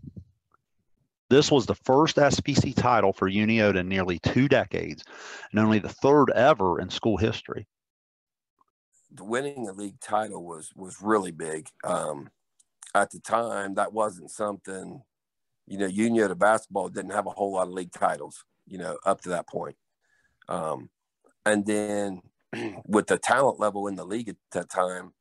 This was the first SVC title for Unioto in nearly 2 decades, and only the 3rd ever in school history. Winning the league title was really big. At the time, that wasn't something, Unioto basketball didn't have a whole lot of league titles, up to that point. And then with the talent level in the league at that time,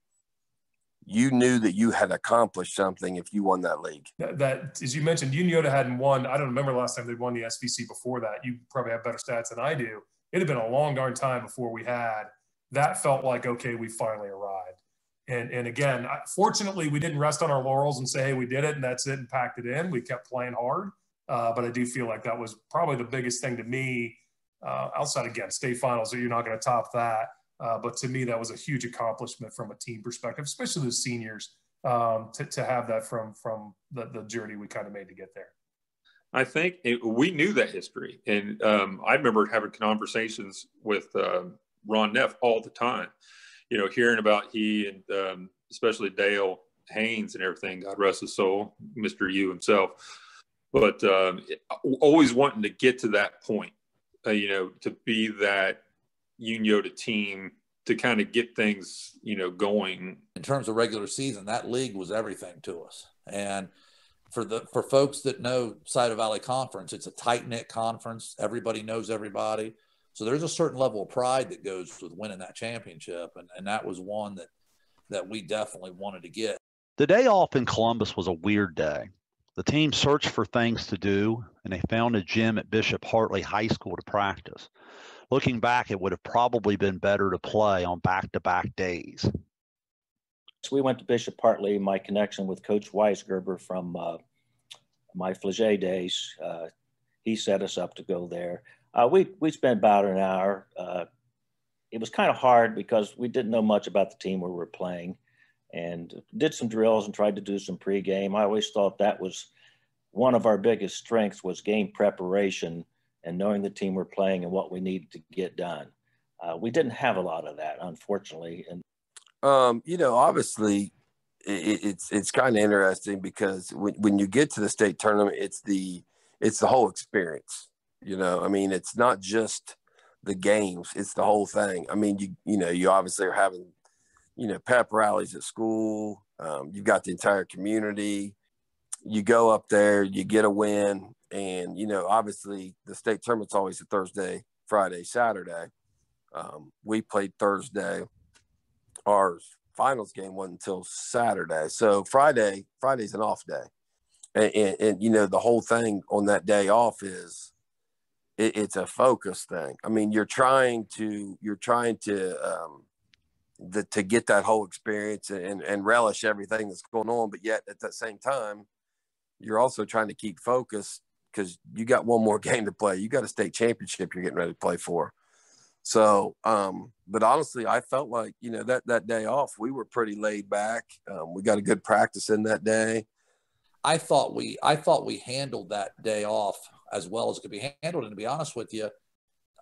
you knew that you had accomplished something if you won that league. That, as you mentioned, Unioto hadn't won. I don't remember the last time they won the SVC before that. You probably have better stats than I do. It had been a long darn time before we had. That felt like, okay, we finally arrived. And again, fortunately, we didn't rest on our laurels and say, hey, we did it and that's it and packed it in. We kept playing hard. But I do feel like that was probably the biggest thing to me, outside, again, state finals, so you're not going to top that. But to me, that was a huge accomplishment from a team perspective, especially the seniors, to have that from the journey we kind of made to get there. I think we knew that history. And I remember having conversations with Ron Neff all the time, hearing about he and especially Dale Haynes and everything, God rest his soul, Mr. U himself. But always wanting to get to that point, to be that Unioto team to kind of get things, going. In terms of regular season, that league was everything to us. And for folks that know Scioto Valley Conference, it's a tight-knit conference. Everybody knows everybody. So there's a certain level of pride that goes with winning that championship. And that was one that we definitely wanted to get. The day off in Columbus was a weird day. The team searched for things to do, and they found a gym at Bishop Hartley High School to practice. Looking back, it would have probably been better to play on back-to-back days. So we went to Bishop Hartley. My connection with Coach Weisgerber from my Flagey days, he set us up to go there. We spent about an hour. It was kind of hard because we didn't know much about the team we were playing, and did some drills and tried to do some pregame. I always thought that was one of our biggest strengths, was game preparation and knowing the team we're playing and what we needed to get done. We didn't have a lot of that, unfortunately. And obviously, it's kind of interesting because when you get to the state tournament, it's the whole experience. It's not just the games; it's the whole thing. You obviously are having, pep rallies at school. You've got the entire community. You go up there, you get a win. And, obviously the state tournament's always a Thursday, Friday, Saturday. We played Thursday. Our finals game wasn't until Saturday. So Friday's an off day. And the whole thing on that day off is it's a focus thing. You're trying to get that whole experience and relish everything that's going on. But yet at the same time, you're also trying to keep focused, because you got one more game to play. You got a state championship you're getting ready to play for. So, but honestly, I felt like, that day off, we were pretty laid back. We got a good practice in that day. I thought we handled that day off as well as could be handled. And to be honest with you,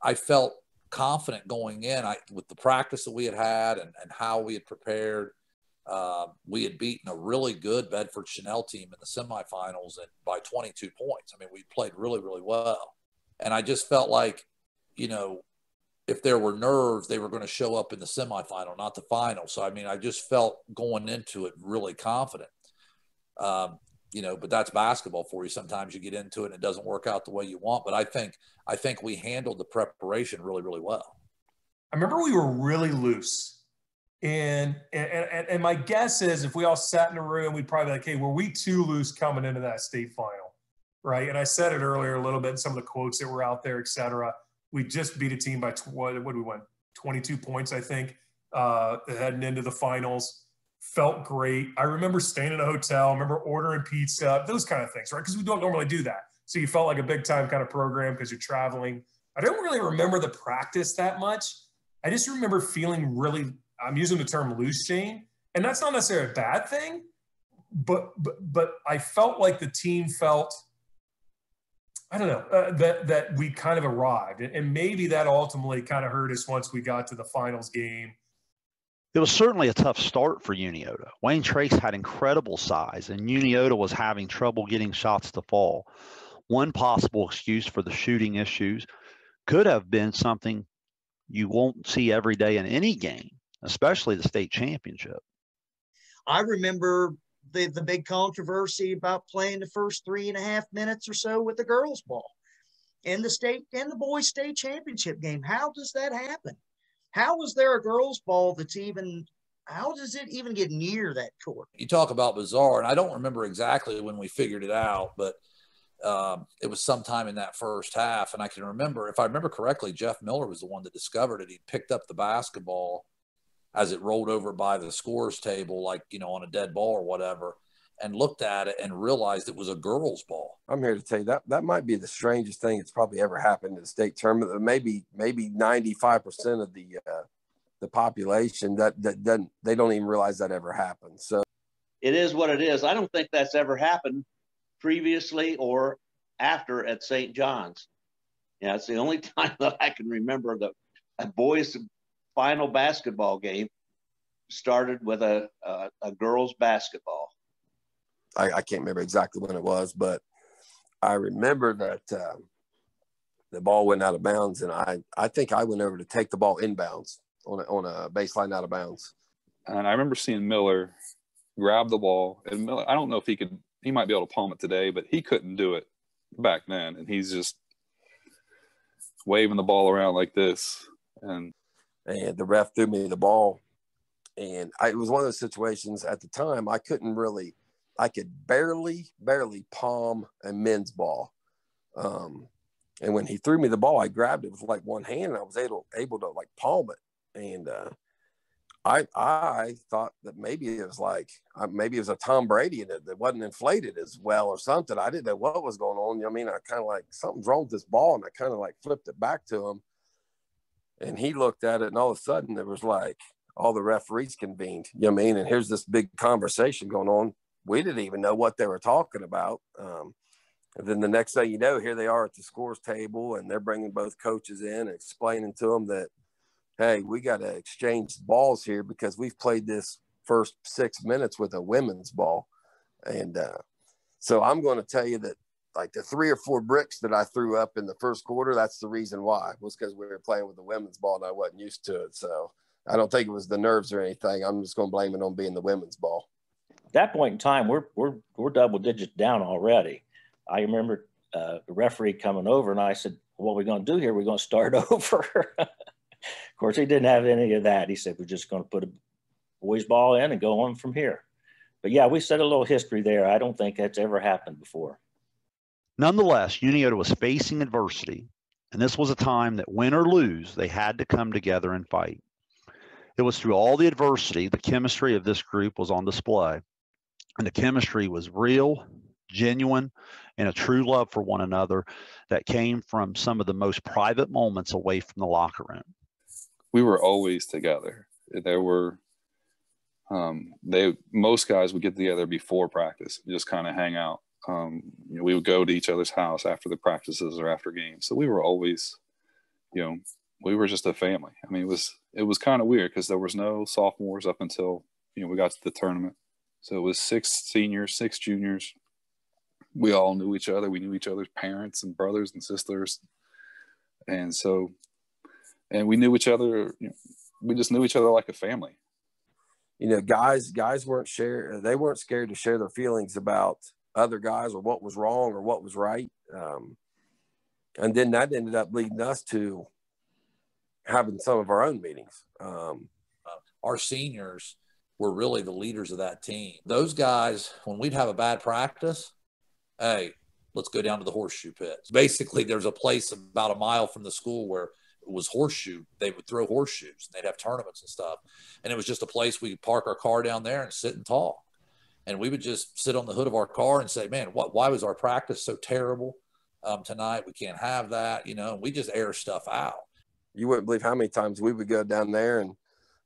I felt confident going in with the practice that we had and how we had prepared. We had beaten a really good Bedford Chanel team in the semifinals by 22 points. We played really, really well. And I just felt like, you know, if there were nerves, they were going to show up in the semifinal, not the final. So, I mean, I just felt going into it really confident. You know, but that's basketball for you. Sometimes you get into it and it doesn't work out the way you want. But I think we handled the preparation really, really well. I remember we were really loose. And my guess is if we all sat in a room, we'd probably be like, hey, were we too loose coming into that state final? Right. And I said it earlier a little bit in some of the quotes that were out there, et cetera. We just beat a team by what did we win? 22 points, I think, heading into the finals. Felt great. I remember staying in a hotel, I remember ordering pizza, those kind of things, right? Because we don't normally do that. So you felt like a big time kind of program because you're traveling. I don't really remember the practice that much. I just remember feeling really, I'm using the term loose, Shayne, and that's not necessarily a bad thing, but I felt like the team felt, I don't know, that we kind of arrived. And maybe that ultimately kind of hurt us once we got to the finals game. It was certainly a tough start for Unioto. Wayne Trace had incredible size, and Unioto was having trouble getting shots to fall. One possible excuse for the shooting issues could have been something you won't see every day in any game, especially the state championship. I remember the big controversy about playing the first 3.5 minutes or so with the girls' ball in the boys' state championship game. How does that happen? How is there a girls' ball how does it even get near that court? You talk about bizarre, and I don't remember exactly when we figured it out, but it was sometime in that first half. And I can remember, if I remember correctly, Jeff Miller was the one that discovered it. He picked up the basketball as it rolled over by the scores table, like, you know, on a dead ball or whatever, and looked at it and realized it was a girls' ball. I'm here to tell you that might be the strangest thing that's probably ever happened in the state tournament. Maybe 95% of the population that doesn't, they don't even realize that ever happened. So it is what it is. I don't think that's ever happened previously or after at St. John's. Yeah, it's the only time that I can remember that a boys' final basketball game started with a girls' basketball. I can't remember exactly when it was, but I remember that the ball went out of bounds, and I think I went over to take the ball inbounds on a baseline out of bounds. And I remember seeing Miller grab the ball, and Miller, I don't know if he might be able to palm it today, but he couldn't do it back then. And he's just waving the ball around like this. And the ref threw me the ball. And it was one of those situations at the time I could barely palm a men's ball. And when he threw me the ball, I grabbed it with like one hand, and I was able to like palm it. And I thought that maybe it was a Tom Brady and that wasn't inflated as well or something. I didn't know what was going on. You know what I mean? I kind of like, something's wrong with this ball, and I kind of like flipped it back to him. And he looked at it, and all of a sudden there was like all the referees convened. You know what I mean? And here's this big conversation going on. We didn't even know what they were talking about. And then the next thing you know, here they are at the scores table, and they're bringing both coaches in and explaining to them that, hey, we got to exchange balls here because we've played this first 6 minutes with a women's ball. And so I'm going to tell you that like the 3 or 4 bricks that I threw up in the first quarter, that's the reason why, was because we were playing with the women's ball and I wasn't used to it. So I don't think it was the nerves or anything. I'm just going to blame it on being the women's ball. At that point in time, we're double digits down already. I remember the referee coming over, and I said, what are we going to do here? We're going to start over. Of course, he didn't have any of that. He said, we're just going to put a boys' ball in and go on from here. But yeah, we set a little history there. I don't think that's ever happened before. Nonetheless, Unioto was facing adversity, and this was a time that, win or lose, they had to come together and fight. It was through all the adversity, the chemistry of this group was on display. And the chemistry was real, genuine, and a true love for one another that came from some of the most private moments away from the locker room. We were always together. There were most guys would get together before practice, just kind of hang out. We would go to each other's house after the practices or after games. So we were always, we were just a family. I mean, it was kind of weird because there was no sophomores up until, we got to the tournament. So it was 6 seniors, 6 juniors. We all knew each other. We knew each other's parents and brothers and sisters. And so, and we knew each other, we just knew each other like a family. Guys weren't they weren't scared to share their feelings about other guys or what was wrong or what was right. And then that ended up leading us to having some of our own meetings. Our seniors were really the leaders of that team. Those guys, when we'd have a bad practice, hey, let's go down to the horseshoe pits. Basically, there's a place about a mile from the school where it was horseshoe. They would throw horseshoes. And they'd have tournaments and stuff. And it was just a place we could park our car down there and sit and talk. And we would just sit on the hood of our car and say, man, why was our practice so terrible tonight? We can't have that. And we just air stuff out. You wouldn't believe how many times we would go down there and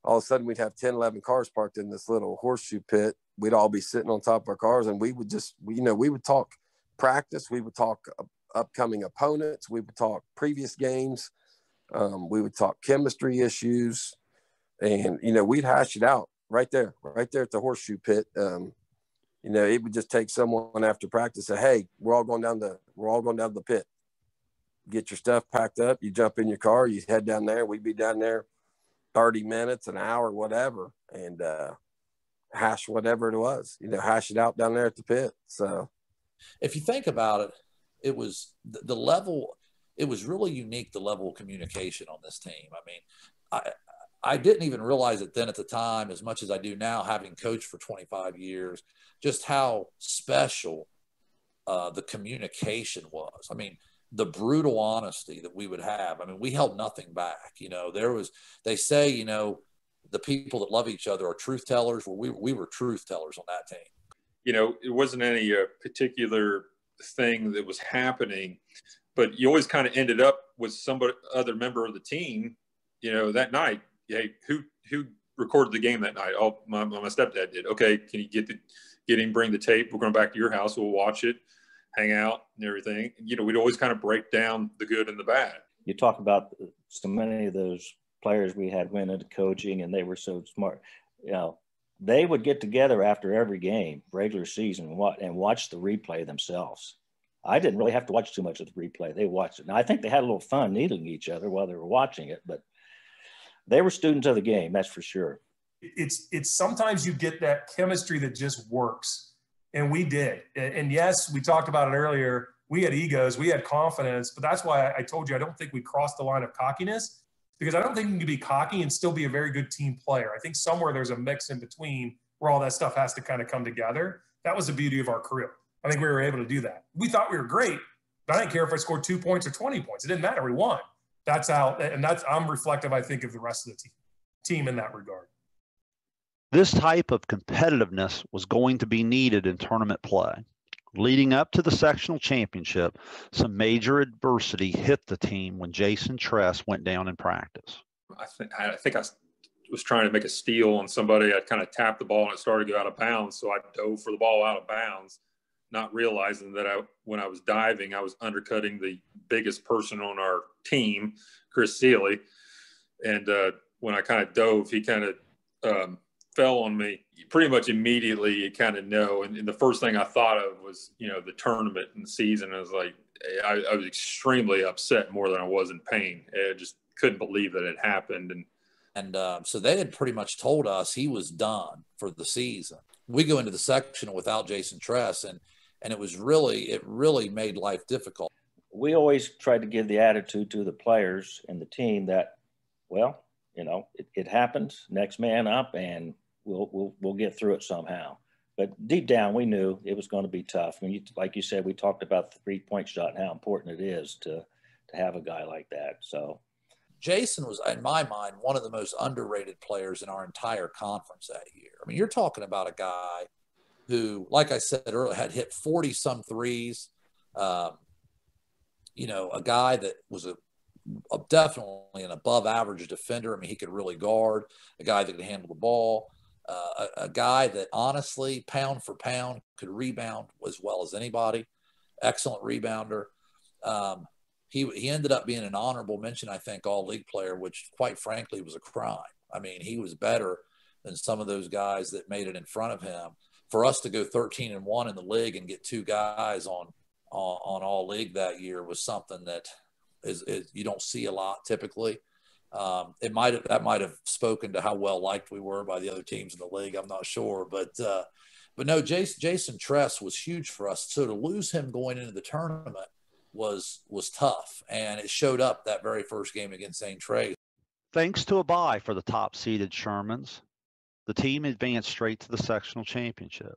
all of a sudden we'd have 10, 11 cars parked in this little horseshoe pit. We'd all be sitting on top of our cars and we would just, we would talk practice. We would talk upcoming opponents. We would talk previous games. We would talk chemistry issues, and we'd hash it out right there at the horseshoe pit. It would just take someone after practice say, "Hey, we're all going down to the pit. Get your stuff packed up. You jump in your car. You head down there. We'd be down there 30 minutes, an hour, whatever, and hash whatever it was. Hash it out down there at the pit." So, if you think about it, it was the level. It was really unique, the level of communication on this team. I mean, I didn't even realize it then at the time as much as I do now, having coached for 25 years, just how special the communication was. I mean, the brutal honesty that we would have. I mean, we held nothing back. They say, the people that love each other are truth tellers. Well, we were truth tellers on that team. It wasn't any particular thing that was happening, but you always kind of ended up with other member of the team, that night. Hey, who recorded the game that night? Oh, my stepdad did. Okay, can you get him, bring the tape? We're going back to your house. We'll watch it, hang out and everything. We'd always kind of break down the good and the bad. You talk about so many of those players we had went into coaching and they were so smart. They would get together after every game, regular season, and watch the replay themselves. I didn't really have to watch too much of the replay. They watched it. Now, I think they had a little fun needling each other while they were watching it, but they were students of the game, that's for sure. It's sometimes you get that chemistry that just works, and we did. And yes, we talked about it earlier. We had egos, we had confidence, but that's why I told you I don't think we crossed the line of cockiness, because I don't think you can be cocky and still be a very good team player. I think somewhere there's a mix in between where all that stuff has to kind of come together. That was the beauty of our career. I think we were able to do that. We thought we were great, but I didn't care if I scored 2 points or 20 points. It didn't matter. We won. I'm reflective, I think, of the rest of the team in that regard. This type of competitiveness was going to be needed in tournament play. Leading up to the sectional championship, some major adversity hit the team when Jason Tress went down in practice. I think I was trying to make a steal on somebody. I kind of tapped the ball and it started to go out of bounds, so I dove for the ball out of bounds, not realizing that when I was diving, I was undercutting the biggest person on our team, Chris Seeley. And when I kind of dove, he kind of fell on me. Pretty much immediately, you kind of know. And the first thing I thought of was, the tournament and the season. I was like, I was extremely upset more than I was in pain. I just couldn't believe that it happened. And so they had pretty much told us he was done for the season. We go into the sectional without Jason Tress, and it really made life difficult. We always tried to give the attitude to the players and the team that, well, it happens, next man up, and we'll get through it somehow. But deep down, we knew it was going to be tough. Like you said, we talked about the 3-point shot and how important it is to have a guy like that. So Jason was, in my mind, one of the most underrated players in our entire conference that year. I mean, you're talking about a guy who, like I said earlier, had hit 40-some threes. A guy that was definitely an above-average defender. I mean, he could really guard. A guy that could handle the ball. A guy that, honestly, pound for pound, could rebound as well as anybody. Excellent rebounder. He ended up being an honorable mention, I think, all-league player, which, quite frankly, was a crime. I mean, he was better than some of those guys that made it in front of him. For us to go 13-1 in the league and get 2 guys on all league that year was something that is you don't see a lot typically. That might have spoken to how well liked we were by the other teams in the league. I'm not sure, but no, Jason Tress was huge for us. So to lose him going into the tournament was tough, and it showed up that very first game against St. Trey. Thanks to a bye for the top-seeded Shermans, the team advanced straight to the sectional championship.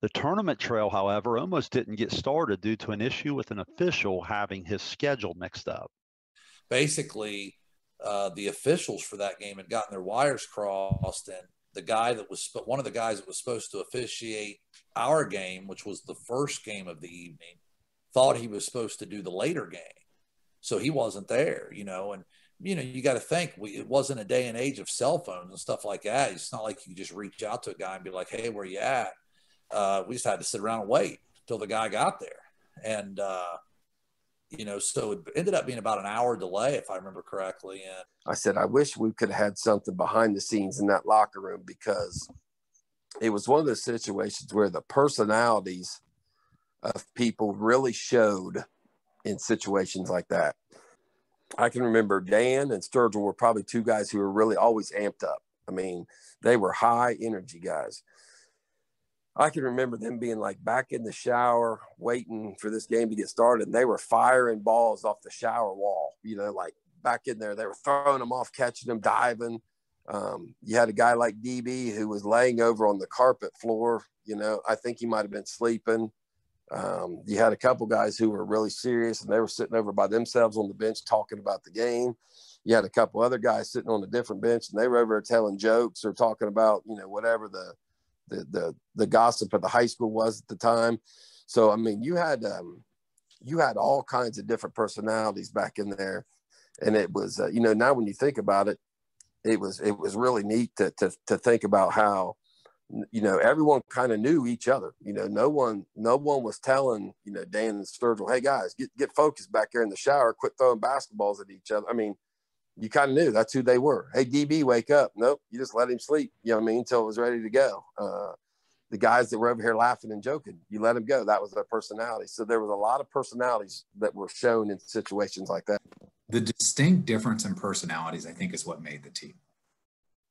The tournament trail, however, almost didn't get started due to an issue with an official having his schedule mixed up. Basically, the officials for that game had gotten their wires crossed, and one of the guys that was supposed to officiate our game, which was the first game of the evening, thought he was supposed to do the later game. So he wasn't there, and you got to think it wasn't a day and age of cell phones and stuff like that. It's not like you just reach out to a guy and be like, hey, where you at? We just had to sit around and wait until the guy got there. And, so it ended up being about an hour delay, if I remember correctly. And I said, I wish we could have had something behind the scenes in that locker room, because it was one of those situations where the personalities of people really showed in situations like that. I can remember Dan and Sturgill were probably two guys who were really always amped up. I mean, they were high energy guys. I can remember them being like back in the shower waiting for this game to get started, and they were firing balls off the shower wall, like back in there. They were throwing them off, catching them, diving. You had a guy like DB who was laying over on the carpet floor. I think he might have been sleeping. You had a couple guys who were really serious, and they were sitting over by themselves on the bench talking about the game. You had a couple other guys sitting on a different bench, and they were over there telling jokes or talking about, whatever the gossip at the high school was at the time. So, I mean, you had all kinds of different personalities back in there. And it was, now when you think about it, it was really neat to think about how, everyone kind of knew each other. No one was telling, Dan and Sturgill, hey guys, get focused back there in the shower, quit throwing basketballs at each other. I mean, you kind of knew that's who they were. Hey, DB, wake up. Nope. You just let him sleep, until it was ready to go. The guys that were over here laughing and joking, you let them go. That was their personality. So there was a lot of personalities that were shown in situations like that. The distinct difference in personalities, I think, is what made the team.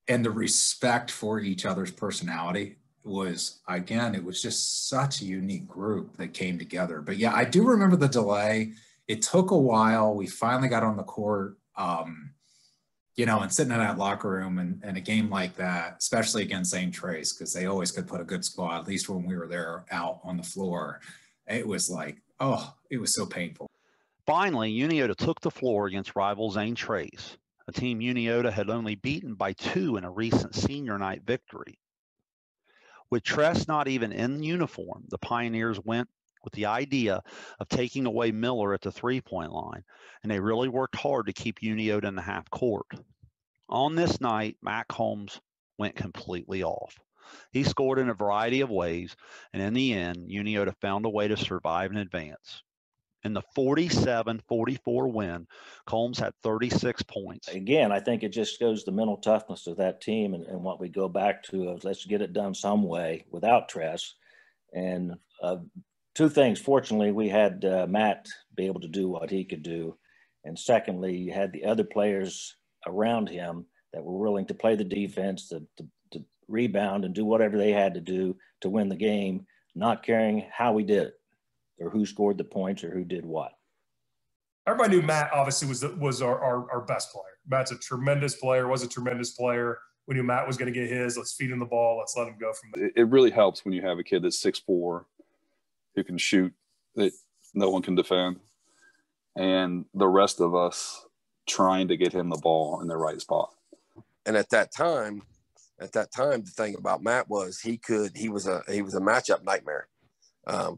And the respect for each other's personality was, again, it was just such a unique group that came together. But yeah, I do remember the delay. It took a while. We finally got on the court, and sitting in that locker room and a game like that, especially against St. Trey's, because they always could put a good squad, at least when we were there out on the floor. It was like, it was so painful. Finally, Unioto took the floor against rival St. Trey's, a team Unioto had only beaten by 2 in a recent senior night victory. With Tress not even in uniform, the Pioneers went with the idea of taking away Miller at the three-point line, and they really worked hard to keep Unioto in the half court. On this night, Matt Combs went completely off. He scored in a variety of ways, and in the end, Unioto found a way to survive and advance. In the 47-44 win, Combs had 36 points. Again, I think it just shows the mental toughness of that team and what we go back to of let's get it done some way without Tress. And two things. Fortunately, we had Matt be able to do what he could do. And secondly, you had the other players around him that were willing to play the defense, to rebound and do whatever they had to do to win the game, not caring how we did it or who scored the points or who did what. Everybody knew Matt obviously was our best player. Matt's a tremendous player, was a tremendous player. We knew Matt was going to get his. Let's feed him the ball. Let's let him go from there. It really helps when you have a kid that's 6'4", who can shoot, that no one can defend, and the rest of us trying to get him the ball in the right spot. And at that time, the thing about Matt was he was a matchup nightmare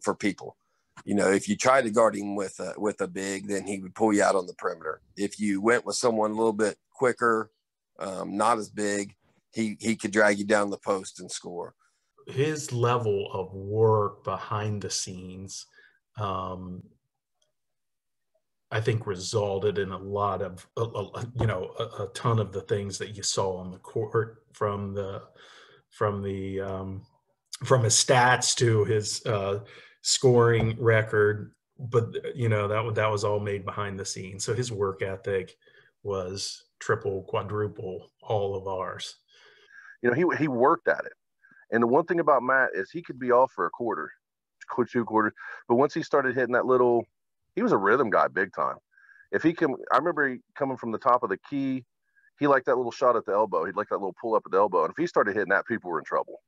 for people. If you tried to guard him with a big, then he would pull you out on the perimeter. If you went with someone a little bit quicker, not as big, he could drag you down the post and score. His level of work behind the scenes, I think, resulted in a lot of, a ton of the things that you saw on the court, from his stats to his scoring record. but that was all made behind the scenes. So his work ethic was triple, quadruple all of ours. He worked at it. And the one thing about Matt is he could be off for a quarter, 2 quarters, but once he started hitting that little, he was a rhythm guy big time. If he can, I remember he coming from the top of the key, he liked that little shot at the elbow. He'd like that little pull up at the elbow. And if he started hitting that, people were in trouble.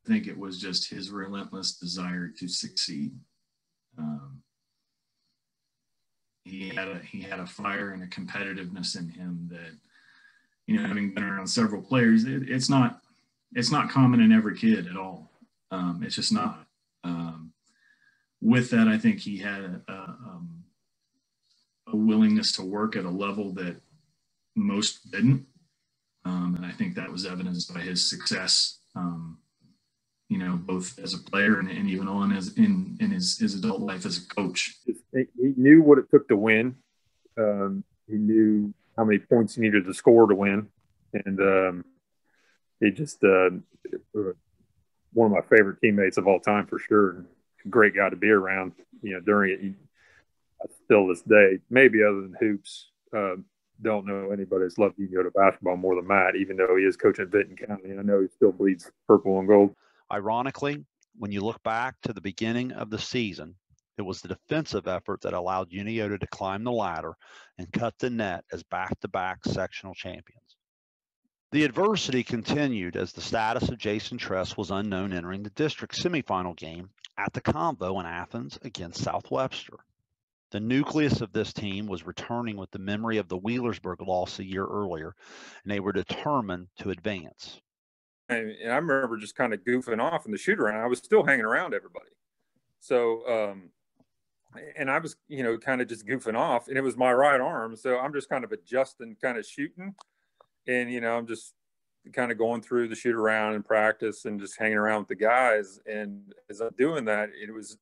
I think it was just his relentless desire to succeed. He had a fire and a competitiveness in him that, having been around several players, it's not common in every kid at all. It's just not. With that, I think he had a willingness to work at a level that most didn't. And I think that was evidenced by his success, both as a player and even on in his adult life as a coach. He knew what it took to win. He knew how many points he needed to score to win. And he just one of my favorite teammates of all time for sure. Great guy to be around, during it. Still this day, maybe other than hoops, don't know anybody that's loved Unioto basketball more than Matt, even though he is coaching at Benton County. I know he still bleeds purple and gold. Ironically, when you look back to the beginning of the season, it was the defensive effort that allowed Unioto to climb the ladder and cut the net as back-to-back sectional champions. The adversity continued as the status of Jason Tress was unknown entering the district semifinal game at the Convo in Athens against South Webster. The nucleus of this team was returning with the memory of the Wheelersburg loss a year earlier, and they were determined to advance. And I remember just kind of goofing off in the shoot around. I was still hanging around everybody. So, and I was, kind of just goofing off, and it was my right arm. So I'm just kind of adjusting, kind of shooting. And, I'm just kind of going through the shoot around and practice and just hanging around with the guys. And as I'm doing that,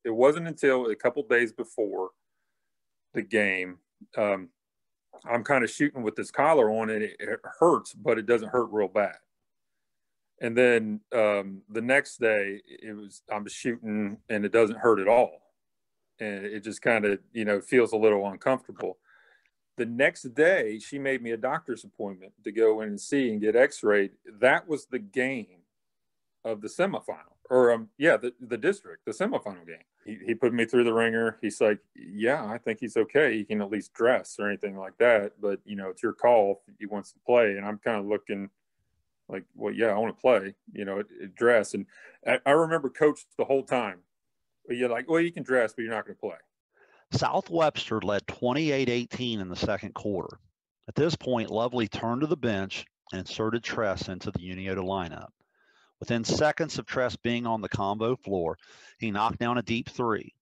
it wasn't until a couple days before the game, I'm kind of shooting with this collar on, and it hurts, but it doesn't hurt real bad. And then the next day I'm shooting and it doesn't hurt at all. And it just kind of, feels a little uncomfortable. The next day she made me a doctor's appointment to go in and see and get x-rayed. That was the game of the semifinal, or the district, the semifinal game. He put me through the ringer. He's like, yeah, I think he's okay. He can at least dress or anything like that. But, it's your call if he wants to play. And I'm kind of looking like, well, yeah, I want to play, dress. And I remember Coach the whole time. You're like, well, you can dress, but you're not going to play. South Webster led 28-18 in the second quarter. At this point, Lovely turned to the bench and inserted Tress into the Unioto lineup. Within seconds of Tress being on the combo floor, he knocked down a deep three.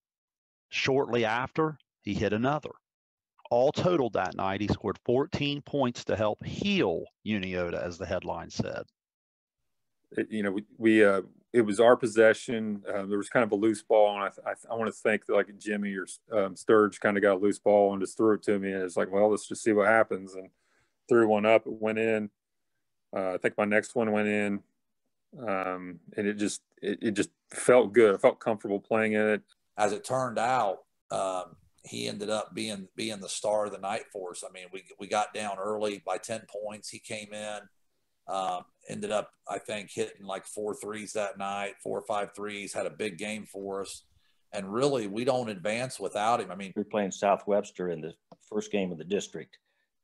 Shortly after, he hit another. All totaled that night, he scored 14 points to help heal Unioto, as the headline said. It was our possession. There was kind of a loose ball, and I want to think that like Jimmy or Sturge kind of got a loose ball and just threw it to me. And it's like, well, let's just see what happens. And threw one up. It went in. I think my next one went in. And it just felt good. I felt comfortable playing in it. As it turned out, he ended up being the star of the night for us. I mean, we got down early by 10 points. He came in, ended up, I think, hitting like 4 threes that night, 4 or 5 threes, had a big game for us. And really, we don't advance without him. I mean, we were playing South Webster in the first game of the district,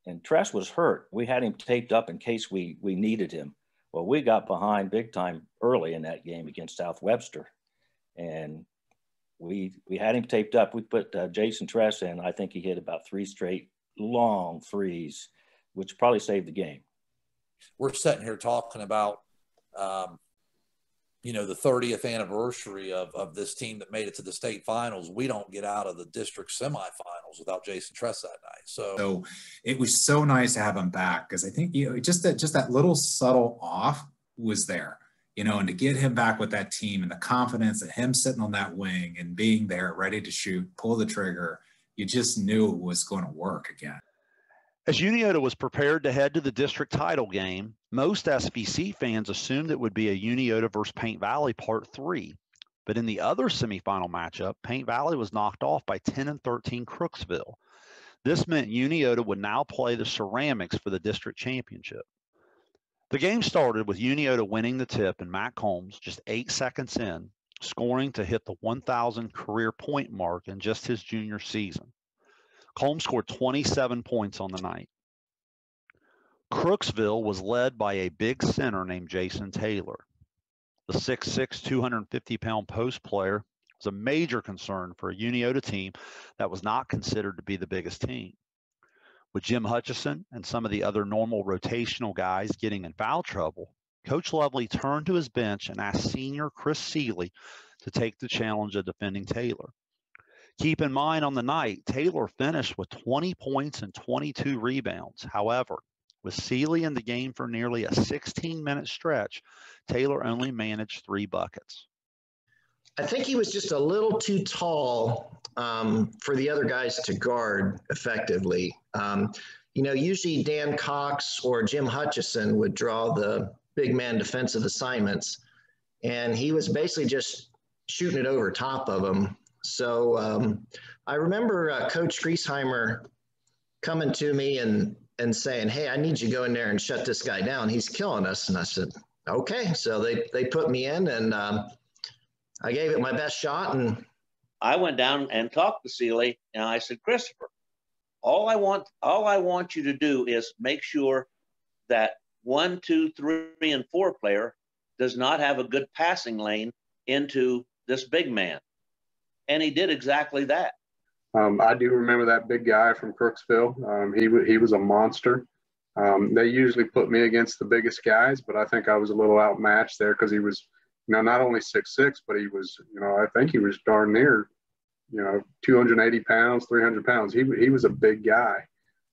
and Tress was hurt. We had him taped up in case we needed him. Well, we got behind big time early in that game against South Webster, and we had him taped up. We put Jason Tress in. I think he hit about 3 straight long threes, which probably saved the game. We're sitting here talking about, the 30th anniversary of this team that made it to the state finals. We don't get out of the district semifinals without Jason Tress that night. So it was so nice to have him back, because I think, just that little subtle off was there, and to get him back with that team and the confidence that him sitting on that wing and being there ready to shoot, pull the trigger, you just knew it was going to work again. As Unioto was prepared to head to the district title game, most SVC fans assumed it would be a Unioto versus Paint Valley Part 3. But in the other semifinal matchup, Paint Valley was knocked off by 10-13 Crooksville. This meant Unioto would now play the Ceramics for the district championship. The game started with Unioto winning the tip and Matt Combs, just 8 seconds in, scoring to hit the 1,000 career point mark in just his junior season. Combs scored 27 points on the night. Crooksville was led by a big center named Jason Taylor. The 6'6", 250-pound post player was a major concern for a Unioto team that was not considered to be the biggest team. With Jim Hutchison and some of the other normal rotational guys getting in foul trouble, Coach Lovely turned to his bench and asked senior Chris Seeley to take the challenge of defending Taylor. Keep in mind on the night, Taylor finished with 20 points and 22 rebounds. However, with Seeley in the game for nearly a 16-minute stretch, Taylor only managed 3 buckets. I think he was just a little too tall for the other guys to guard effectively. Usually Dan Cox or Jim Hutchison would draw the big man defensive assignments, and he was basically just shooting it over top of him. So I remember Coach Griesheimer coming to me and saying, "Hey, I need you to go in there and shut this guy down. He's killing us." And I said, "Okay." So they put me in, and I gave it my best shot. And I went down and talked to Seeley, and I said, "Christopher, all I want you to do is make sure that 1, 2, 3, and 4 player does not have a good passing lane into this big man." And he did exactly that. I do remember that big guy from Crooksville. He was a monster. They usually put me against the biggest guys, but I think I was a little outmatched there because he was, not only 6'6", but he was, I think he was darn near, 280 pounds, 300 pounds. He was a big guy,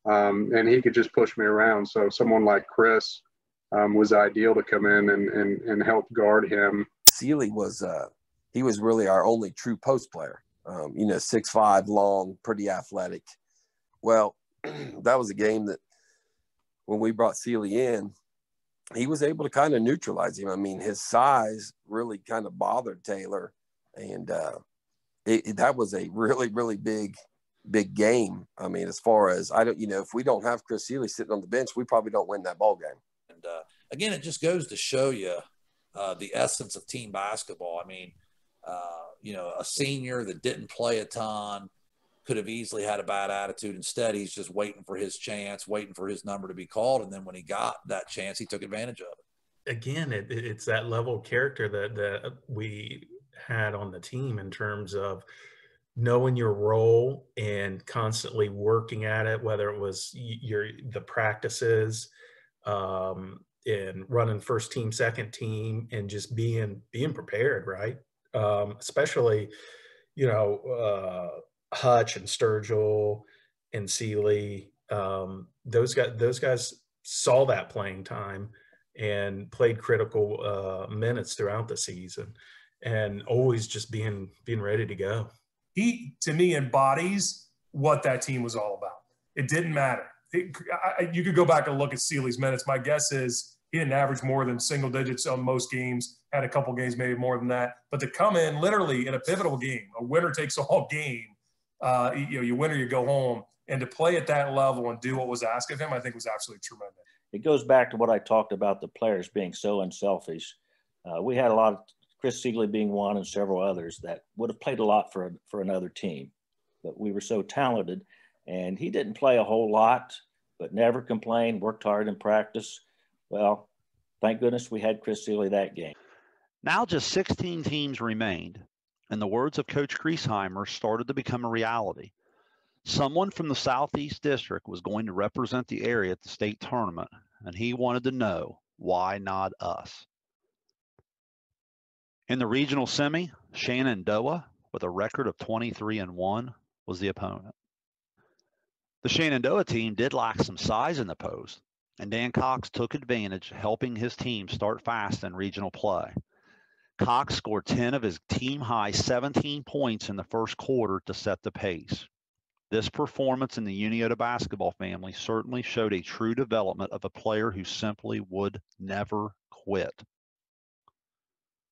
and he could just push me around. So someone like Chris was ideal to come in and help guard him. Seeley was he was really our only true post player. 6'5", long, pretty athletic. Well, that was a game that when we brought Seeley in, he was able to kind of neutralize him. I mean, his size really kind of bothered Taylor, and that was a really, really big game. I mean, as far as if we don't have Chris Seeley sitting on the bench, we probably don't win that ball game. And again, it just goes to show you the essence of team basketball. I mean, a senior that didn't play a ton could have easily had a bad attitude. Instead, he's just waiting for his chance, waiting for his number to be called. And then when he got that chance, he took advantage of it. Again, it's that level of character that we had on the team in terms of knowing your role and constantly working at it, whether it was the practices and running first team, second team, and just being prepared, right? Especially, Hutch and Sturgill and Seeley, those guys saw that playing time and played critical minutes throughout the season, and always just being ready to go. He, to me, embodies what that team was all about. It didn't matter. You could go back and look at Seeley's minutes. My guess is he didn't average more than single digits on most games, had a couple games maybe more than that. But to come in literally in a pivotal game, a winner takes all game, you win or you go home, and to play at that level and do what was asked of him, I think was absolutely tremendous. It goes back to what I talked about, the players being so unselfish. We had a lot of Chris Seeley being one and several others that would have played a lot for another team. But we were so talented, and he didn't play a whole lot, but never complained, worked hard in practice. Well, thank goodness we had Chris Seeley that game. Now just 16 teams remained, and the words of Coach Griesheimer started to become a reality. Someone from the Southeast District was going to represent the area at the state tournament, and he wanted to know, why not us? In the regional semi, Shenandoah, with a record of 23-1, was the opponent. The Shenandoah team did lack some size in the post, and Dan Cox took advantage, helping his team start fast in regional play. Cox scored 10 of his team-high 17 points in the first quarter to set the pace. This performance in the Unioto basketball family certainly showed a true development of a player who simply would never quit.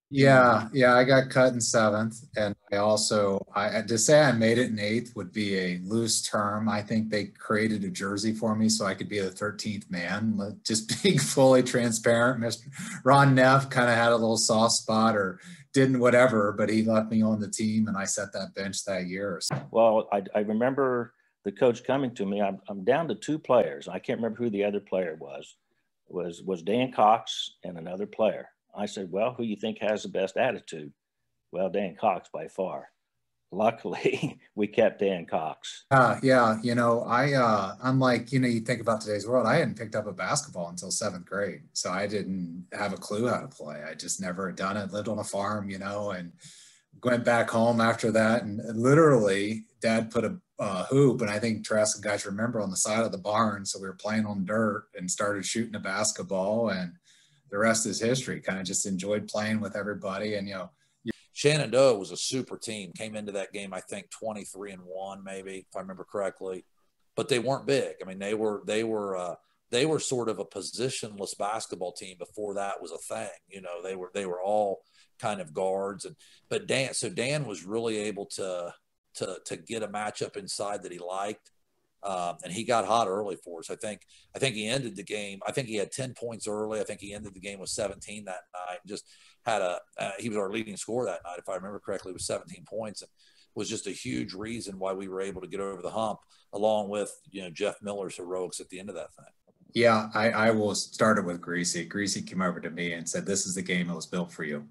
Yeah, I got cut in 7th, and I to say I made it in 8th would be a loose term. I think they created a jersey for me so I could be the 13th man. Just being fully transparent, Mr. Ron Neff kind of had a little soft spot or didn't whatever, but he left me on the team, and I set that bench that year. Well, I remember the coach coming to me. I'm down to 2 players. I can't remember who the other player was. Was Dan Cox and another player. I said, well, who you think has the best attitude? Well, Dan Cox by far. Luckily, we kept Dan Cox. Yeah. Unlike, you think about today's world, I hadn't picked up a basketball until 7th grade. So I didn't have a clue how to play. I just never had done it, lived on a farm, and went back home after that. And literally, Dad put a hoop, and I think Trask guys remember, on the side of the barn. So we were playing on dirt and started shooting a basketball, and the rest is history. Kind of just enjoyed playing with everybody. And, Shenandoah was a super team. Came into that game, I think 23-1, maybe, if I remember correctly. But they weren't big. I mean, they were sort of a positionless basketball team before that was a thing. They were all kind of guards. But Dan was really able to get a matchup inside that he liked. And he got hot early for us. I think he ended the game. I think he had 10 points early. I think he ended the game with 17 that night. Just had he was our leading scorer that night, if I remember correctly, with 17 points, and was just a huge reason why we were able to get over the hump, along with Jeff Miller's heroics at the end of that thing. Yeah, I will start it with Greasy. Greasy came over to me and said, "This is the game that was built for you."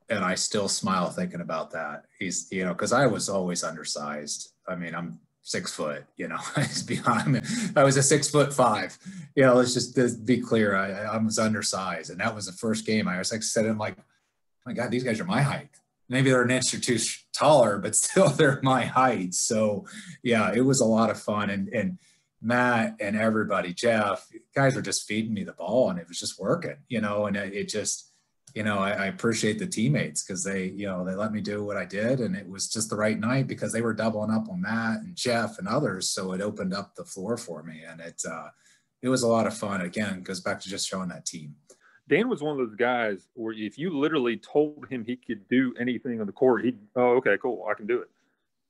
And I still smile thinking about that. He's, because I was always undersized. I mean, I'm 6 foot, I was a 6'5". Let's just be clear. I was undersized, and that was the first game. I was said, I'm like, oh my God, these guys are my height. Maybe they're an inch or 2 taller, but still they're my height. So yeah, it was a lot of fun. And Matt and everybody, Jeff, guys were just feeding me the ball, and it was just working, and it just, I appreciate the teammates because they let me do what I did, and it was just the right night because they were doubling up on Matt and Jeff and others. So it opened up the floor for me, and it was a lot of fun. Again, it goes back to just showing that team. Dan was one of those guys where if you literally told him he could do anything on the court, okay, cool, I can do it.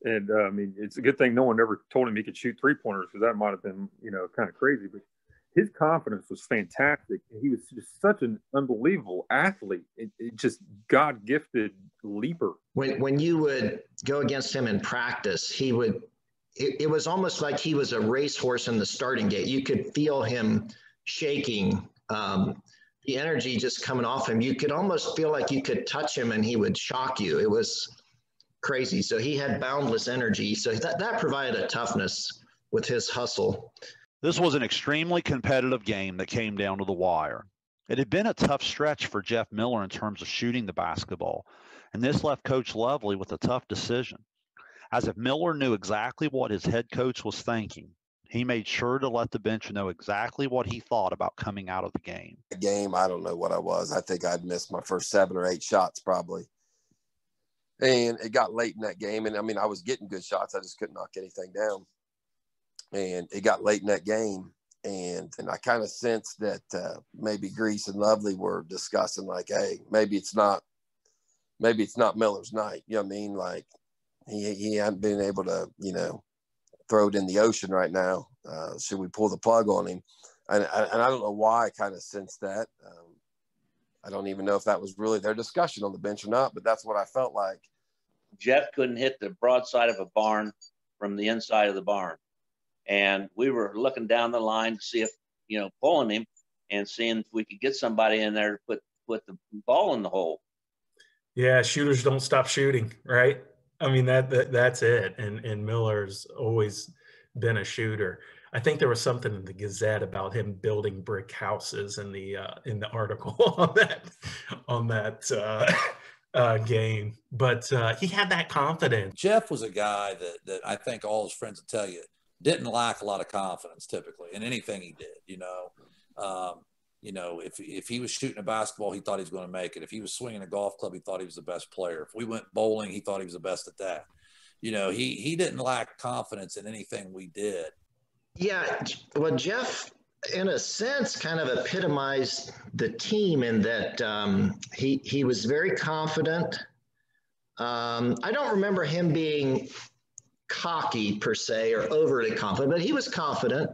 And I mean, it's a good thing no one ever told him he could shoot 3-pointers, because that might have been, kind of crazy. But his confidence was fantastic. He was just such an unbelievable athlete. It just God-gifted leaper. When you would go against him in practice, it was almost like he was a racehorse in the starting gate. You could feel him shaking, the energy just coming off him. You could almost feel like you could touch him and he would shock you. It was crazy. So he had boundless energy. So that provided a toughness with his hustle. This was an extremely competitive game that came down to the wire. It had been a tough stretch for Jeff Miller in terms of shooting the basketball, and this left Coach Lovely with a tough decision. As if Miller knew exactly what his head coach was thinking, he made sure to let the bench know exactly what he thought about coming out of the game. I don't know what I was. I think I'd missed my first 7 or 8 shots probably. And it got late in that game. And I mean, I was getting good shots. I just couldn't knock anything down. And it got late in that game. And I kind of sensed that maybe Grease and Lovely were discussing, like, hey, maybe it's not Miller's night. You know what I mean? Like, he hadn't been able to, throw it in the ocean right now. Should we pull the plug on him? And I don't know why I kind of sensed that. I don't even know if that was really their discussion on the bench or not, but that's what I felt like. Jeff couldn't hit the broadside of a barn from the inside of the barn. And we were looking down the line to see if, pulling him and seeing if we could get somebody in there to put the ball in the hole. Yeah, shooters don't stop shooting, right? I mean, that's it. And Miller's always been a shooter. I think there was something in the Gazette about him building brick houses in the article on that game. But he had that confidence. Jeff was a guy that I think all his friends will tell you didn't lack a lot of confidence typically in anything he did. If he was shooting a basketball, he thought he was going to make it. If he was swinging a golf club, he thought he was the best player. If we went bowling, he thought he was the best at that. He didn't lack confidence in anything we did. Yeah, well, Jeff, in a sense, kind of epitomized the team in that he was very confident. I don't remember him being cocky per se or overly confident, but he was confident.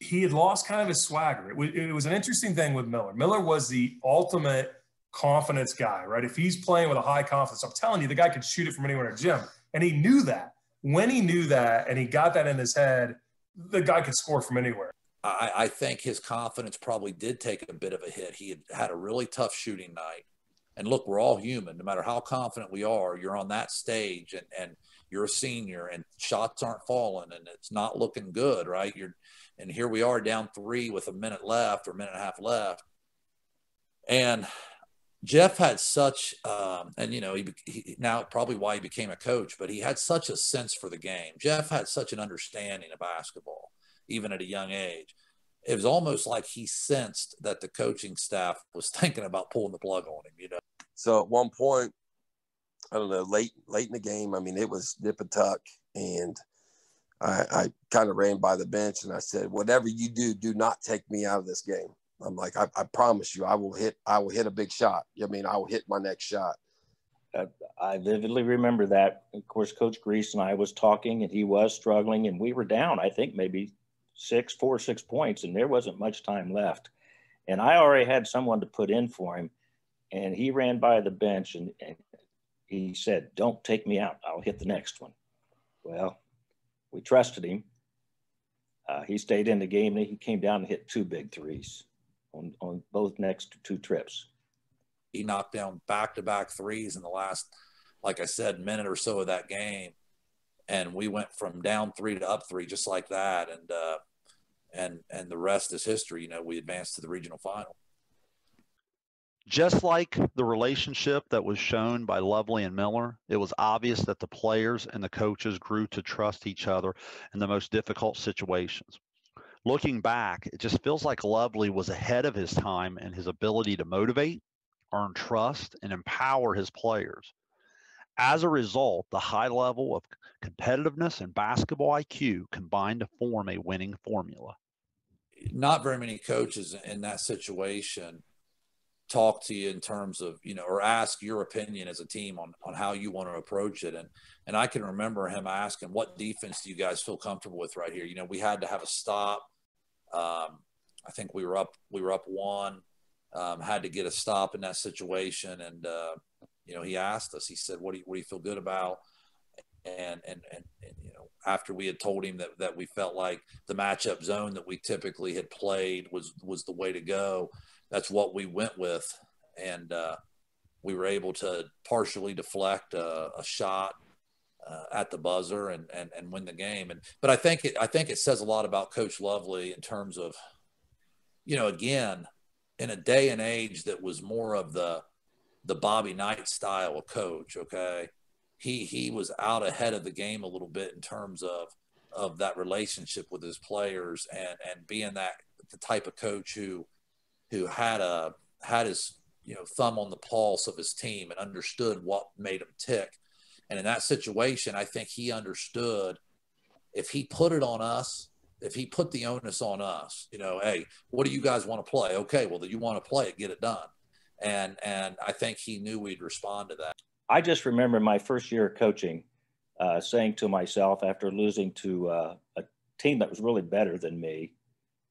He had lost kind of his swagger. It was an interesting thing with Miller. Miller was the ultimate confidence guy, right? If he's playing with a high confidence, I'm telling you, the guy could shoot it from anywhere in a gym. And he knew that. When he knew that and he got that in his head, the guy could score from anywhere. I think his confidence probably did take a bit of a hit. He had a really tough shooting night. And look, we're all human. No matter how confident we are, you're on that stage and you're a senior and shots aren't falling and it's not looking good, right? And here we are down 3 with a minute left or a minute and a half left. And Jeff had such, and you know, he now probably why he became a coach, but he had such a sense for the game. Jeff had such an understanding of basketball, even at a young age. It was almost like he sensed that the coaching staff was thinking about pulling the plug on him, you know. So at one point, I don't know, late in the game, I mean, it was nip and tuck, and I kind of ran by the bench and I said, whatever you do, do not take me out of this game. I'm like, I promise you, I will hit a big shot. I mean, I will hit my next shot. I vividly remember that. Of course, Coach Grease and I was talking, and he was struggling, and we were down, I think, maybe 6 points, and there wasn't much time left. And I already had someone to put in for him, and he ran by the bench, and he said, don't take me out. I'll hit the next one. Well, we trusted him. He stayed in the game, and he came down and hit 2 big threes on both next 2 trips. He knocked down back-to-back threes in the last, like I said, minute or so of that game. And we went from down 3 to up 3 just like that. And the rest is history. You know, we advanced to the regional final. Just like the relationship that was shown by Lovely and Miller, it was obvious that the players and the coaches grew to trust each other in the most difficult situations. Looking back, it just feels like Lovely was ahead of his time in his ability to motivate, earn trust, and empower his players. As a result, the high level of competitiveness and basketball IQ combined to form a winning formula. Not very many coaches in that situation talk to you in terms of, you know, or ask your opinion as a team on how you want to approach it. And I can remember him asking, what defense do you guys feel comfortable with right here? You know, we had to have a stop. I think we were up 1, had to get a stop in that situation. And, you know, he asked us, he said, what do you feel good about? And you know, after we had told him that we felt like the matchup zone that we typically had played was the way to go, that's what we went with. And we were able to partially deflect a shot at the buzzer and win the game. But I think it says a lot about Coach Lovely in terms of, you know, again, in a day and age that was more of the Bobby Knight style of coach, okay, he was out ahead of the game a little bit in terms of that relationship with his players and being that the type of coach who had his, you know, thumb on the pulse of his team and understood what made him tick. And in that situation, I think he understood if he put it on us, if he put the onus on us, you know, hey, what do you guys want to play? Okay, well, you want to play it, get it done. And I think he knew we'd respond to that. I just remember my first year of coaching saying to myself after losing to a team that was really better than me,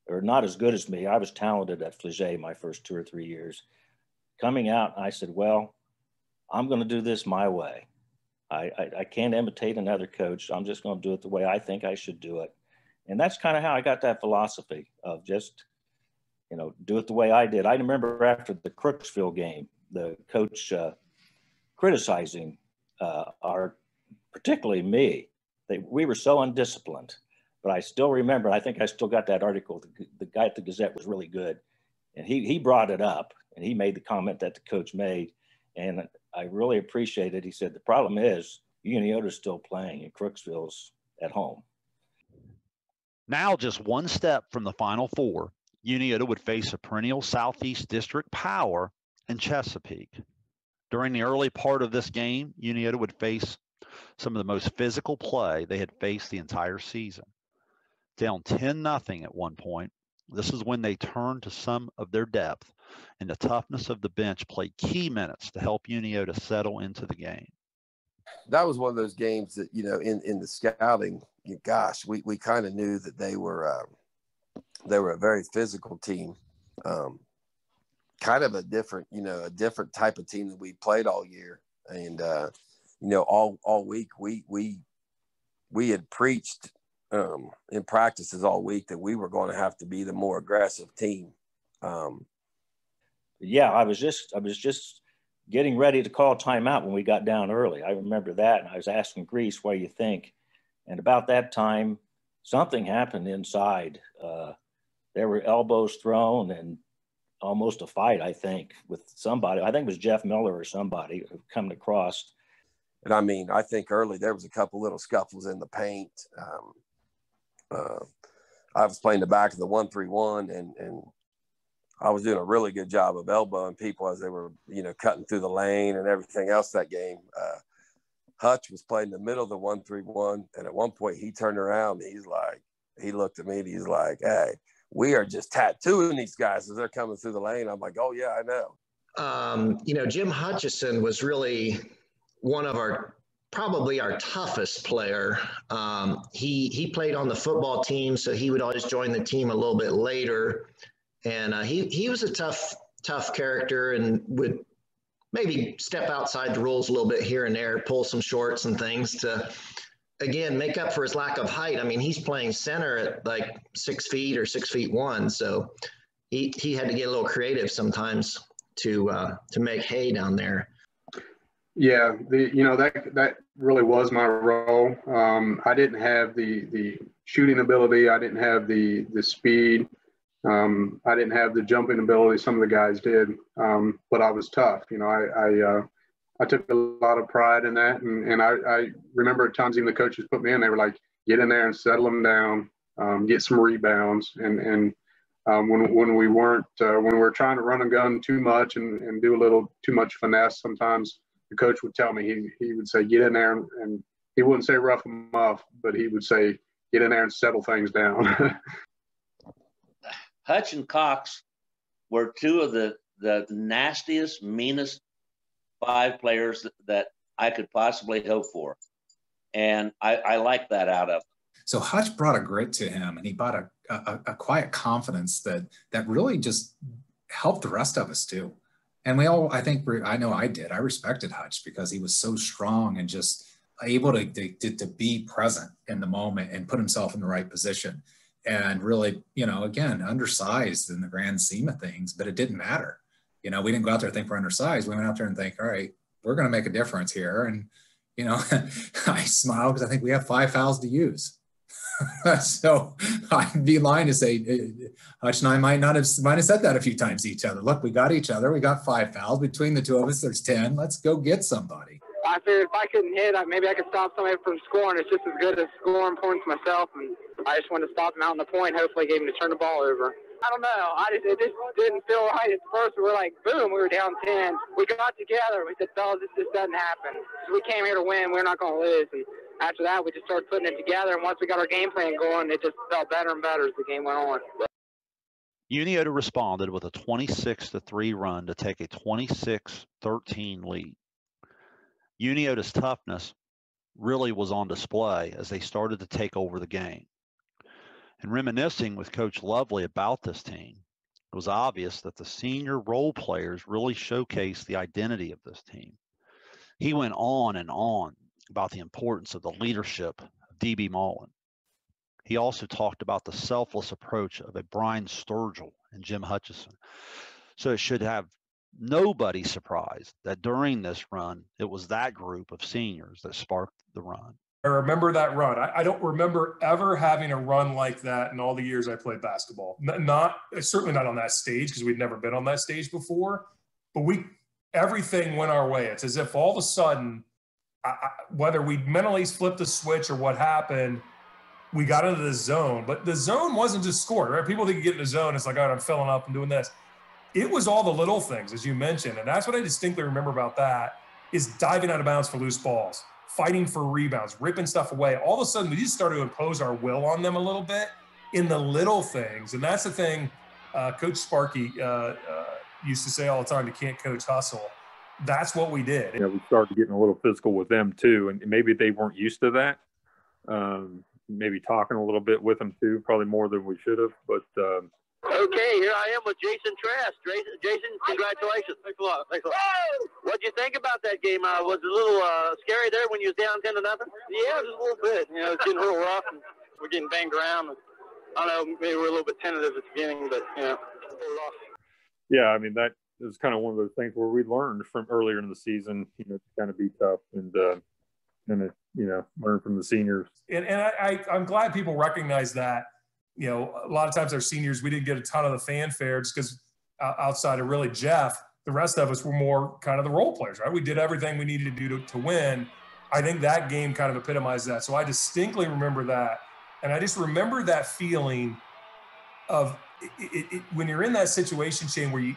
or not as good as me. I was talented at Flagey my first 2 or 3 years. Coming out, I said, well, I'm going to do this my way. I can't imitate another coach. I'm just going to do it the way I think I should do it. And that's kind of how I got that philosophy of just, you know, do it the way I did. I remember after the Crooksville game, the coach criticizing particularly me. We were so undisciplined. But I still remember, I think I still got that article. The guy at the Gazette was really good. And he brought it up, and he made the comment that the coach made. And I really appreciate it. He said, the problem is Unioto's still playing and Crooksville's at home. Now just one step from the Final Four, Unioto would face a perennial Southeast District power in Chesapeake. During the early part of this game, Unioto would face some of the most physical play they had faced the entire season. Down 10-0 at one point, This is when they turned to some of their depth, and the toughness of the bench played key minutes to help Unioto settle into the game. That was one of those games that, you know, in the scouting, gosh, we kind of knew that they were a very physical team, kind of a different type of team that we played all year. And, all week we had preached in practices all week that we were going to have to be the more aggressive team. Yeah, I was just getting ready to call timeout when we got down early. I remember that, and I was asking Grease, what do you think? And about that time, something happened inside. There were elbows thrown and almost a fight, I think, with somebody. I think it was Jeff Miller or somebody coming across. And I mean, I think early there was a couple little scuffles in the paint. I was playing the back of the 1-3-1, and I was doing a really good job of elbowing people as they were, cutting through the lane and everything else that game. Hutch was playing in the middle of the 1-3-1, and at one point he turned around and he looked at me and he's like, "Hey, we are just tattooing these guys as they're coming through the lane." I'm like, "Oh yeah, I know." Jim Hutchison was really one of probably our toughest player. He played on the football team, so he would always join the team a little bit later. And he was a tough character and would maybe step outside the rules a little bit here and there, pull some shorts and things to, again, make up for his lack of height. I mean, he's playing center at like 6 feet or 6'1", so he had to get a little creative sometimes to make hay down there. Yeah, that really was my role. I didn't have the shooting ability. I didn't have the speed. I didn't have the jumping ability some of the guys did, but I was tough. I took a lot of pride in that, and I remember at times even the coaches put me in. They were like, "Get in there and settle them down, get some rebounds." And when we were trying to run and gun too much and do a little too much finesse, sometimes the coach would tell me, he would say, "Get in there," and he wouldn't say rough them up, but he would say, "Get in there and settle things down." Hutch and Cox were two of the nastiest, meanest 5 players that I could possibly hope for. And I like that out of him. So Hutch brought a grit to him, and he brought a quiet confidence that really just helped the rest of us too. And we all, I know I did. I respected Hutch because he was so strong and just able to be present in the moment and put himself in the right position. And really, again, undersized in the grand scheme of things, but it didn't matter. We didn't go out there and think we're undersized. We went out there and think, all right, we're going to make a difference here. And, I smile because I think we have 5 fouls to use. So I'd be lying to say Hutch and I might have said that a few times to each other. Look, we got each other. We got 5 fouls. Between the two of us, there's 10. Let's go get somebody. I figured if I couldn't hit, maybe I could stop somebody from scoring. It's just as good as scoring points myself. And I just wanted to stop him out on the point, hopefully get him to turn the ball over. I don't know. It just didn't feel right at first. We were like, boom, we were down 10. We got together. We said, fellas, this just doesn't happen. So we came here to win. We're not going to lose. And after that, we just started putting it together. And once we got our game plan going, it just felt better and better as the game went on. Unioto responded with a 26-3 run to take a 26-13 lead. Unioto's toughness really was on display as they started to take over the game. And reminiscing with Coach Lovely about this team, it was obvious that the senior role players really showcased the identity of this team. He went on and on about the importance of the leadership of D.B. Mullen. He also talked about the selfless approach of a Brian Sturgill and Jim Hutchison. So it should have nobody surprised that during this run, it was that group of seniors that sparked the run. I remember that run. I don't remember ever having a run like that in all the years I played basketball. Certainly not on that stage because we'd never been on that stage before. But everything went our way. It's as if all of a sudden, whether we mentally flipped the switch or what happened, we got into the zone. But the zone wasn't just scoring, right? People think you get in the zone, it's like, all right, I'm filling up and doing this. It was all the little things, as you mentioned. And that's what I distinctly remember about that, is diving out of bounds for loose balls, fighting for rebounds, ripping stuff away. All of a sudden, we just started to impose our will on them a little bit. in the little things. And that's the thing Coach Sparky used to say all the time, you can't coach hustle. That's what we did. You know, we started getting a little physical with them too, and maybe they weren't used to that. Maybe talking a little bit with them too, probably more than we should have. But okay, here I am with Jason Trask. Jason, congratulations. Thanks a lot. Thanks a lot. What'd you think about that game? Was it a little scary there when you was down 10-0? Yeah, just a little bit. You know, it's getting real rough, and we're getting banged around. I don't know, maybe we're a little bit tentative at the beginning, but you know, a little rough. Yeah, I mean that is kind of one of those things where we learned from earlier in the season, you know, to kind of be tough and you know, learn from the seniors. And I'm glad people recognize that. You know, a lot of times our seniors, we didn't get a ton of the fanfare just because outside of really Jeff, the rest of us were more kind of the role players, right? We did everything we needed to do to win. I think that game kind of epitomized that. So I distinctly remember that. And I just remember that feeling of when you're in that situation, Shayne, where you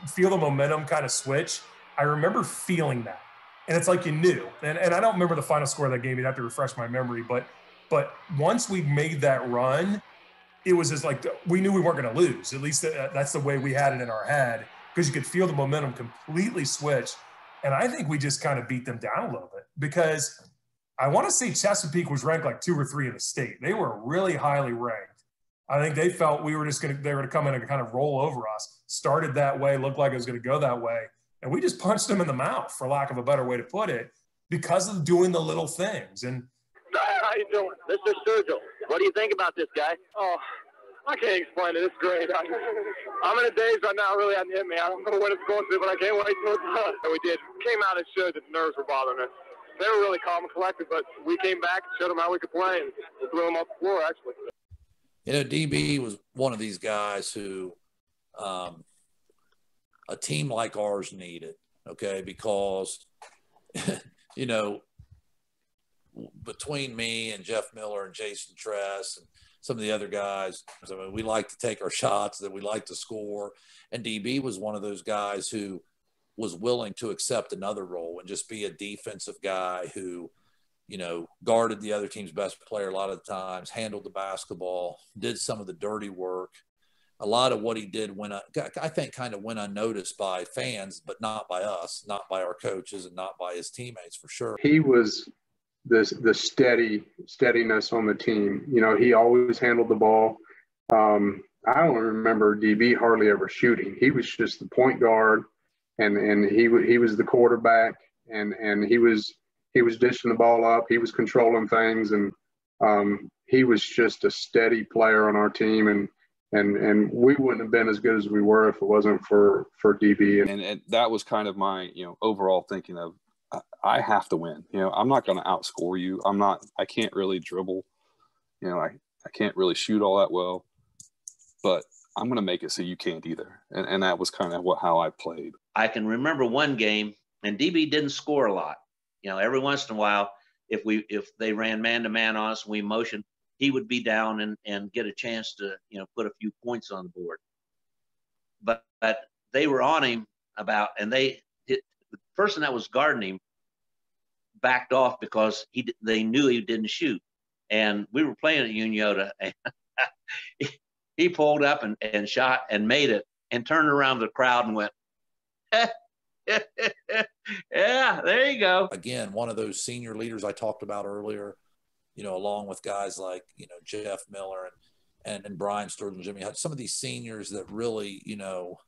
feel the momentum kind of switch. I remember feeling that. And it's like you knew. And I don't remember the final score of that game. You'd have to refresh my memory. But once we made that run, it was just like we knew we weren't going to lose. At least that's the way we had it in our head, because you could feel the momentum completely switch. And I think we just kind of beat them down a little bit, because I want to say Chesapeake was ranked like 2 or 3 in the state. They were really highly ranked. I think they felt they were going to come in and kind of roll over us. Started that way, looked like it was going to go that way. And we just punched them in the mouth, for lack of a better way to put it, because of doing the little things. And how you doing? Mr. Sturgill, what do you think about this guy? Oh, I can't explain it. It's great. I'm in a daze right now. Really hasn't hit me. I don't know what it's going to, but I can't wait till it's done. And we did. Came out and showed that the nerves were bothering us. They were really calm and collected, but we came back and showed them how we could play, and we threw them off the floor, actually. You know, DB was one of these guys who a team like ours needed, okay, because, you know, between me and Jeff Miller and Jason Tress and some of the other guys, I mean, we like to take our shots, that we like to score. And DB was one of those guys who was willing to accept another role and just be a defensive guy who, you know, guarded the other team's best player a lot of the times, handled the basketball, did some of the dirty work. A lot of what he did I think kind of went unnoticed by fans, but not by us, not by our coaches, and not by his teammates, for sure. He was the steadiness on the team. You know, he always handled the ball. I don't remember DB hardly ever shooting. He was just the point guard, and he was the quarterback, and he was dishing the ball up. He was controlling things, and he was just a steady player on our team, and we wouldn't have been as good as we were if it wasn't for DB. And that was kind of my, you know, overall thinking of, I have to win. You know, I'm not going to outscore you. I can't really dribble. You know, I can't really shoot all that well, but I'm going to make it so you can't either. And that was kind of how I played. I can remember one game, and DB didn't score a lot. You know, every once in a while, if they ran man-to-man on us and we motioned, he would be down and get a chance to, you know, put a few points on the board. But they were on him and the person that was guarding him backed off because they knew he didn't shoot. And we were playing at Unioto, and he pulled up and shot and made it and turned around to the crowd and went, yeah, there you go. Again, one of those senior leaders I talked about earlier, you know, along with guys like, you know, Jeff Miller and Brian Sturgeon, Jimmy Hudson, some of these seniors that really, you know,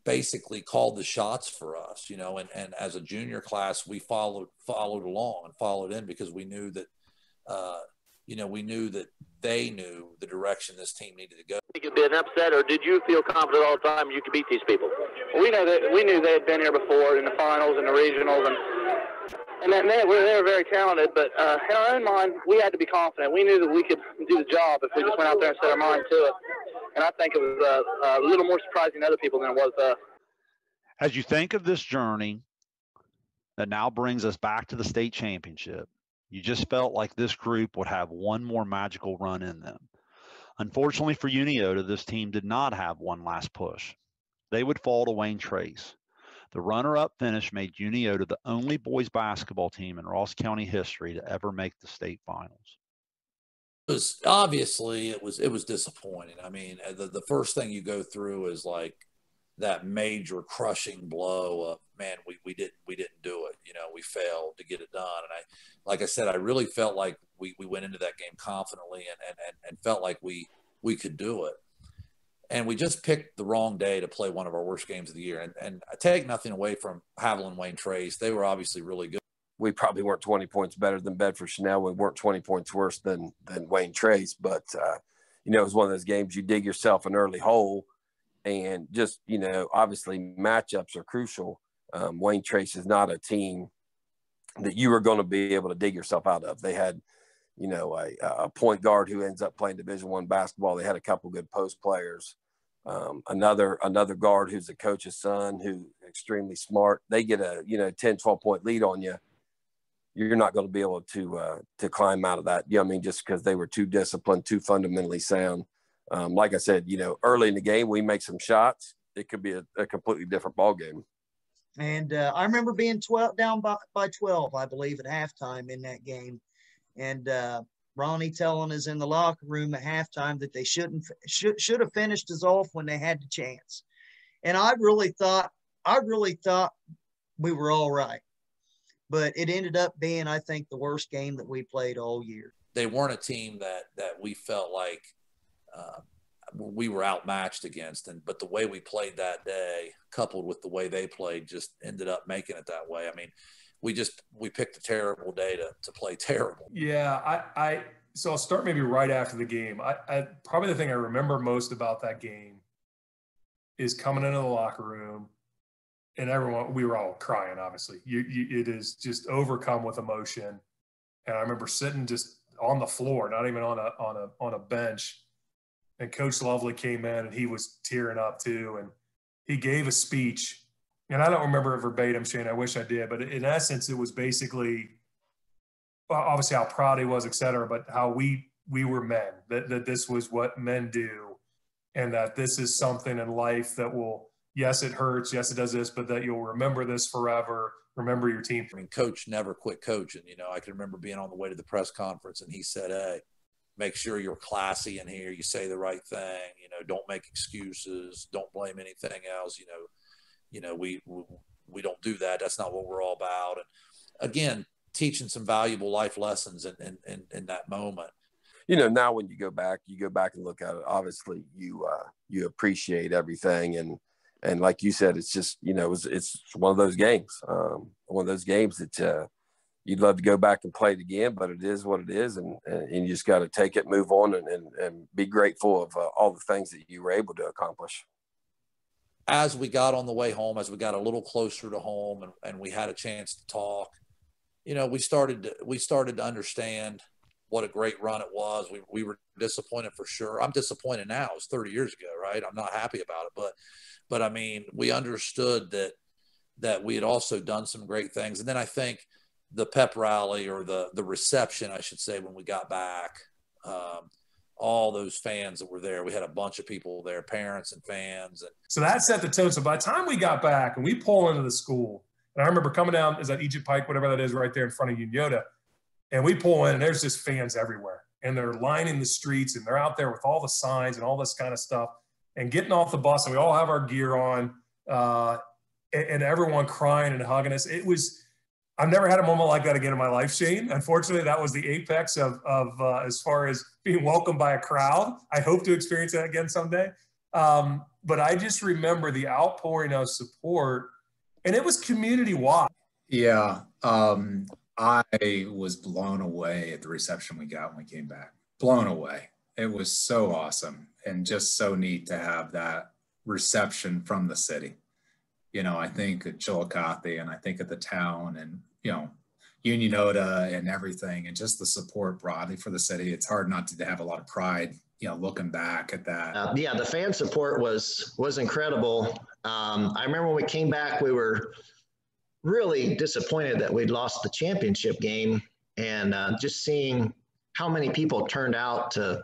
basically called the shots for us, you know, and as a junior class, we followed along and followed in, because we knew that, you know, we knew that they knew the direction this team needed to go. Think it'd be an upset, or did you feel confident all the time you could beat these people? We knew they had been here before in the finals and the regionals, and they were very talented. But in our own mind, we had to be confident. We knew that we could do the job if we just went out there and set our mind to it. And I think it was a little more surprising to other people than it was us. As you think of this journey that now brings us back to the state championship, you just felt like this group would have one more magical run in them. Unfortunately for Unioto, this team did not have one last push. They would fall to Wayne Trace. The runner-up finish made Unioto the only boys basketball team in Ross County history to ever make the state finals. It was disappointing. I mean, the first thing you go through is like that major crushing blow of, man, we didn't do it. You know, we failed to get it done. And like I said, I really felt like we went into that game confidently and felt like we could do it. And we just picked the wrong day to play one of our worst games of the year. And I take nothing away from Haviland and Wayne Trace. They were obviously really good. We probably weren't 20 points better than Bedford Chanel. We weren't 20 points worse than Wayne Trace. But, you know, it was one of those games you dig yourself an early hole. And just, you know, obviously matchups are crucial. Wayne Trace is not a team that you are going to be able to dig yourself out of. They had, you know, a point guard who ends up playing Division I basketball. They had a couple good post players. Another guard who's the coach's son, who's extremely smart. They get a, you know, 10, 12-point lead on you. You're not going to be able to climb out of that. You know what I mean? Just because they were too disciplined, too fundamentally sound. Like I said, you know, early in the game, we make some shots. It could be a completely different ball game. And I remember being down by 12, I believe, at halftime in that game. And Ronnie telling us in the locker room at halftime that they should have finished us off when they had the chance. And I really thought we were all right. But it ended up being, I think, the worst game that we played all year. They weren't a team that we felt like we were outmatched against. But the way we played that day, coupled with the way they played, just ended up making it that way. I mean, we picked a terrible day to play terrible. Yeah, so I'll start maybe right after the game. I probably the thing I remember most about that game is coming into the locker room, and we were all crying, obviously. It is just overcome with emotion. And I remember sitting just on the floor, not even on a bench. And Coach Lovely came in and he was tearing up too. And he gave a speech. And I don't remember it verbatim, Shane. I wish I did. But in essence, it was basically, obviously how proud he was, et cetera, but how we were men, that this was what men do. And that this is something in life that will, yes, it hurts. Yes, it does this, but that you'll remember this forever. Remember your team. I mean, Coach never quit coaching. You know, I can remember being on the way to the press conference and he said, hey, make sure you're classy in here. You say the right thing. You know, don't make excuses. Don't blame anything else. You know, we don't do that. That's not what we're all about. And again, teaching some valuable life lessons in that moment. You know, now when you go back and look at it, obviously you appreciate everything. And like you said, it's just, you know, it's one of those games, that you'd love to go back and play it again, but it is what it is. And you just got to take it, move on, and be grateful of all the things that you were able to accomplish. As we got on the way home, as we got a little closer to home and we had a chance to talk, you know, we started to understand what a great run it was. We were disappointed for sure. I'm disappointed now. It was 30 years ago, right? I'm not happy about it, but I mean, we understood that we had also done some great things. And then I think the pep rally, or the reception, I should say, when we got back, all those fans that were there, we had a bunch of people there, parents and fans. And so that set the tone. So by the time we got back and we pull into the school, and I remember coming down, is that Egypt Pike, whatever that is, right there in front of Unioto, and we pull in and there's just fans everywhere. And they're lining the streets and they're out there with all the signs and all this kind of stuff and getting off the bus. And we all have our gear on and everyone crying and hugging us. I've never had a moment like that again in my life, Shane. Unfortunately, that was the apex of as far as being welcomed by a crowd. I hope to experience that again someday. But I just remember the outpouring of support, and it was community-wide. Yeah. I was blown away at the reception we got when we came back. Blown away. It was so awesome and just so neat to have that reception from the city. You know, I think at Chillicothe and I think at the town and, you know, Unionota and everything, and just the support broadly for the city. It's hard not to have a lot of pride, you know, looking back at that. Yeah, the fan support was incredible. I remember when we came back, we were really disappointed that we'd lost the championship game, and just seeing how many people turned out to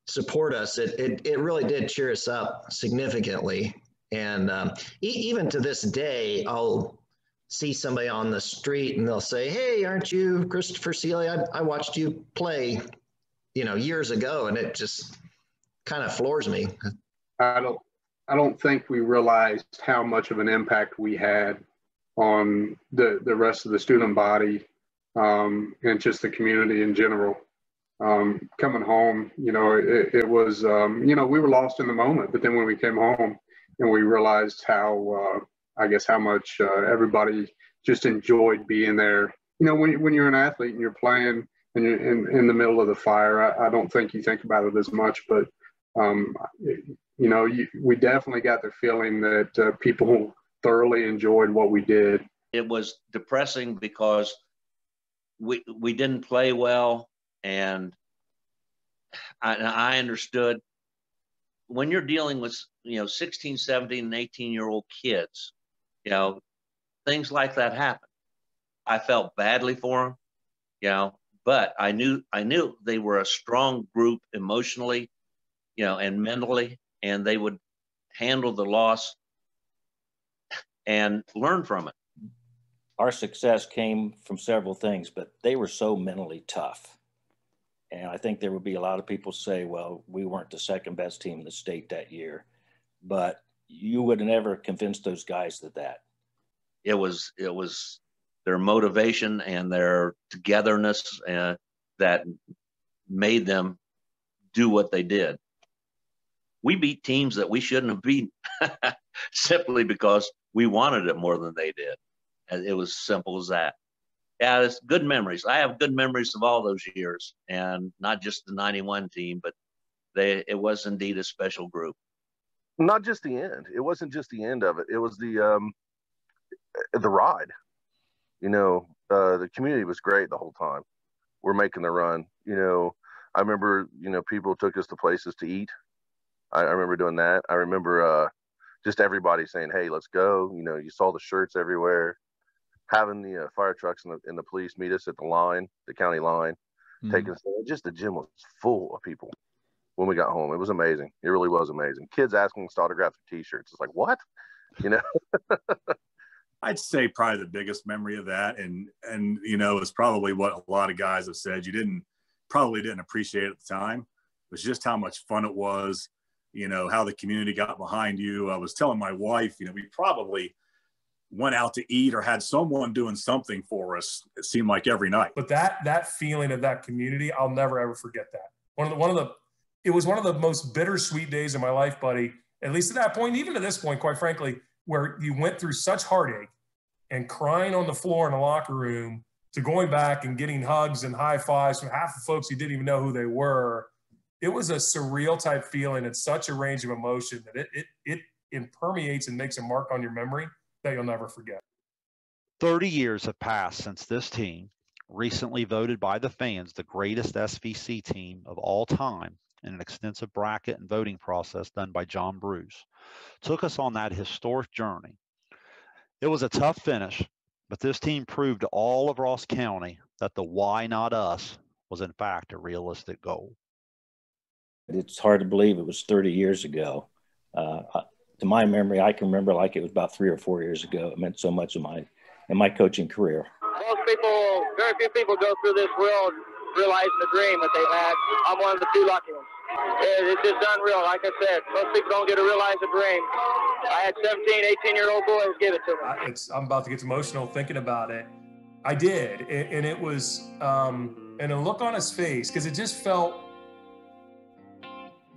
support us, it really did cheer us up significantly. And even to this day, I'll see somebody on the street and they'll say, "Hey, aren't you Christopher Sealy? I watched you play years ago, and it just kind of floors me. I don't think we realized how much of an impact we had on the rest of the student body, and just the community in general. Coming home, it was, we were lost in the moment, but then when we came home and we realized how much everybody just enjoyed being there. When you're an athlete and you're playing and you're in the middle of the fire, I don't think you think about it as much, but we definitely got the feeling that people thoroughly enjoyed what we did. It was depressing because we didn't play well, and I understood when you're dealing with 16, 17, and 18-year-old kids, things like that happen. I felt badly for them, but I knew they were a strong group emotionally, and mentally, and they would handle the loss and learn from it. Our success came from several things, but they were so mentally tough. And I think there would be a lot of people say, well, we weren't the second best team in the state that year, but you would never convince those guys that. It was their motivation and their togetherness that made them do what they did. We beat teams that we shouldn't have beaten simply because we wanted it more than they did. And it was simple as that. Yeah, it's good memories. I have good memories of all those years, and not just the 91 team, but it was indeed a special group. Not just the end. It wasn't just the end of it. It was the ride. The community was great the whole time. We're making the run. I remember, people took us to places to eat. I remember doing that. I remember just everybody saying, hey, let's go. You saw the shirts everywhere. Having the fire trucks and the police meet us at the county line, taking us. Just the gym was full of people when we got home. It was amazing. It really was amazing. Kids asking us to autograph their T-shirts. It's like, what? I'd say probably the biggest memory of that, and it's probably what a lot of guys have said. You probably didn't appreciate it at the time. It was just how much fun it was. How the community got behind you. I was telling my wife, we probably went out to eat or had someone doing something for us. It seemed like every night. But that feeling of that community, I'll never ever forget that. It was one of the most bittersweet days of my life, buddy. At least at that point, even to this point, quite frankly, where you went through such heartache and crying on the floor in the locker room to going back and getting hugs and high fives from half the folks you didn't even know who they were. It was a surreal type feeling. It's such a range of emotion that it permeates and makes a mark on your memory that you'll never forget. 30 years have passed since this team, recently voted by the fans the greatest SVC team of all time in an extensive bracket and voting process done by John Bruce, took us on that historic journey. It was a tough finish, but this team proved to all of Ross County that the why not us was in fact a realistic goal. It's hard to believe it was 30 years ago. To my memory, I can remember like it was about 3 or 4 years ago. It meant so much in my coaching career. Very few people go through this world realizing the dream that they've had. I'm one of the few lucky ones. It's just unreal. Like I said, most people don't get to realize the dream. I had 17, 18-year-old boys give it to me. I'm about to get emotional thinking about it. I did, and it was, and a look on his face, because it just felt.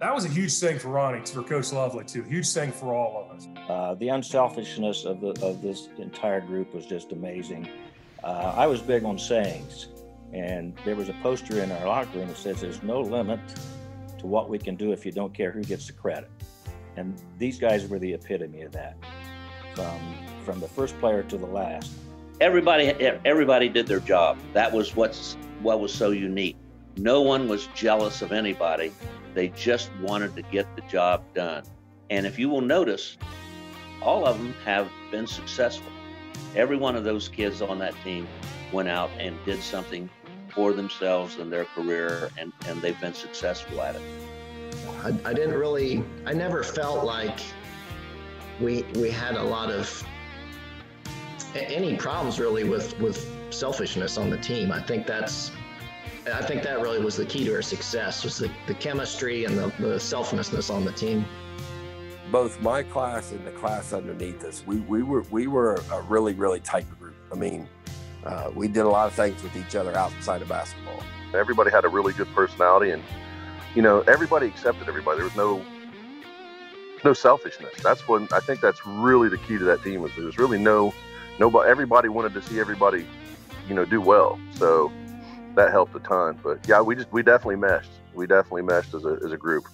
That was a huge thing for Ronnie, for Coach Lovely too. Huge thing for all of us. The unselfishness of this entire group was just amazing. I was big on sayings, and there was a poster in our locker room that says there's no limit to what we can do if you don't care who gets the credit. And these guys were the epitome of that, from the first player to the last. Everybody did their job. That was what was so unique. No one was jealous of anybody. They just wanted to get the job done. And if you will notice, all of them have been successful. Every one of those kids on that team went out and did something for themselves and their career, and they've been successful at it. I never felt like we had a lot of any problems really with selfishness on the team. I think that's I think that really was the key to our success, was the chemistry and the selflessness on the team. Both my class and the class underneath us, we were a really, really tight group. I mean, we did a lot of things with each other outside of basketball. Everybody had a really good personality, and everybody accepted everybody. There was no selfishness. That's when I think that's really the key to that team. Was there was really nobody. Everybody wanted to see everybody, do well. So that helped a ton. But yeah, we definitely meshed. We definitely meshed as a group.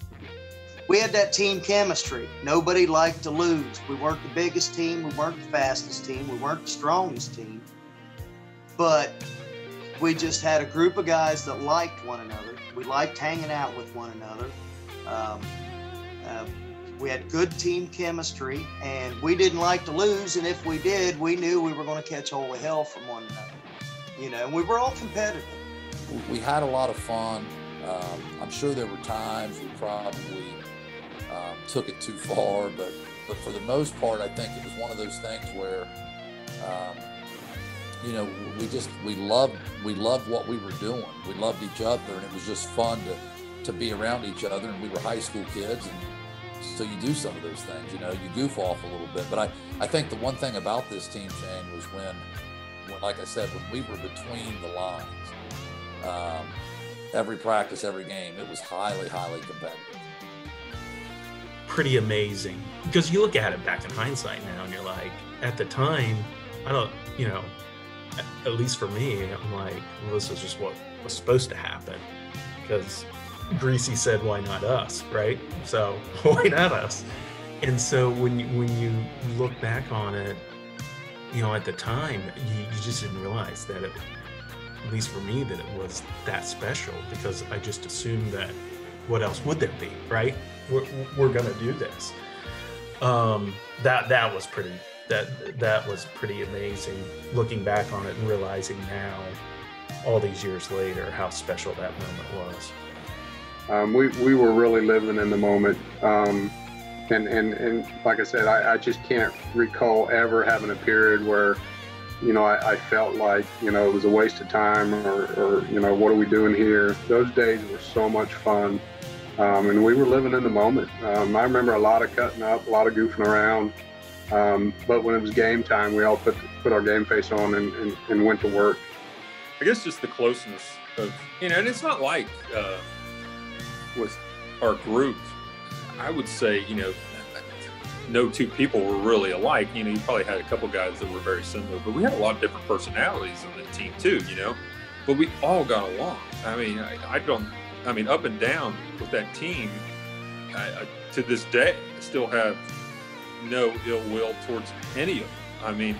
We had that team chemistry. Nobody liked to lose. We weren't the biggest team. We weren't the fastest team. We weren't the strongest team. But we just had a group of guys that liked one another. We liked hanging out with one another. We had good team chemistry, and we didn't like to lose. And if we did, we knew we were going to catch holy hell from one another. And we were all competitive. We had a lot of fun. I'm sure there were times we probably took it too far, but for the most part, I think it was one of those things where, we loved what we were doing. We loved each other, and it was just fun to be around each other. And we were high school kids, and so you do some of those things. You goof off a little bit. But I think the one thing about this team, Shane, was when like I said, when we were between the lines, every practice, every game, it was highly, highly competitive. Pretty amazing, because you look at it back in hindsight now and you're like, at the time, at least for me, I'm like, well, this is just what was supposed to happen, because Greasy said, why not us, right? So why not us? And so when you look back on it, at the time, you just didn't realize that at least for me, that it was that special, because I just assumed that what else would there be, right? We're gonna do this. That was pretty amazing, looking back on it and realizing now, all these years later, how special that moment was. We were really living in the moment, and like I said, I just can't recall ever having a period where I felt like it was a waste of time, or what are we doing here? Those days were so much fun. And we were living in the moment. I remember a lot of cutting up, a lot of goofing around. But when it was game time, we all put our game face on and went to work. I guess just the closeness of, and it's not like with our group, I would say, no two people were really alike. You probably had a couple guys that were very similar, but we had a lot of different personalities on the team too, but we all got along. I mean, up and down with that team, to this day, I still have no ill will towards any of them. I mean,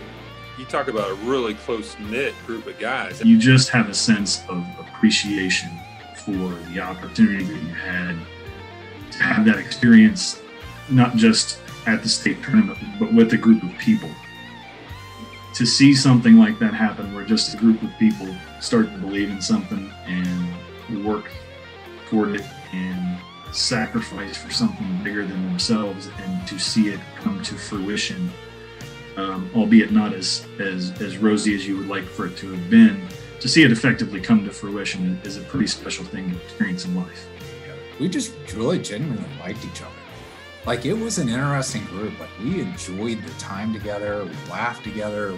you talk about a really close-knit group of guys. You just have a sense of appreciation for the opportunity that you had to have that experience, not just at the state tournament, but with a group of people. To see something like that happen, where just a group of people start to believe in something and work toward it and sacrifice for something bigger than themselves, and to see it come to fruition, albeit not as rosy as you would like for it to have been, to see it effectively come to fruition is a pretty special thing to experience in life. We just really genuinely liked each other. Like, it was an interesting group. Like, we enjoyed the time together. We laughed together.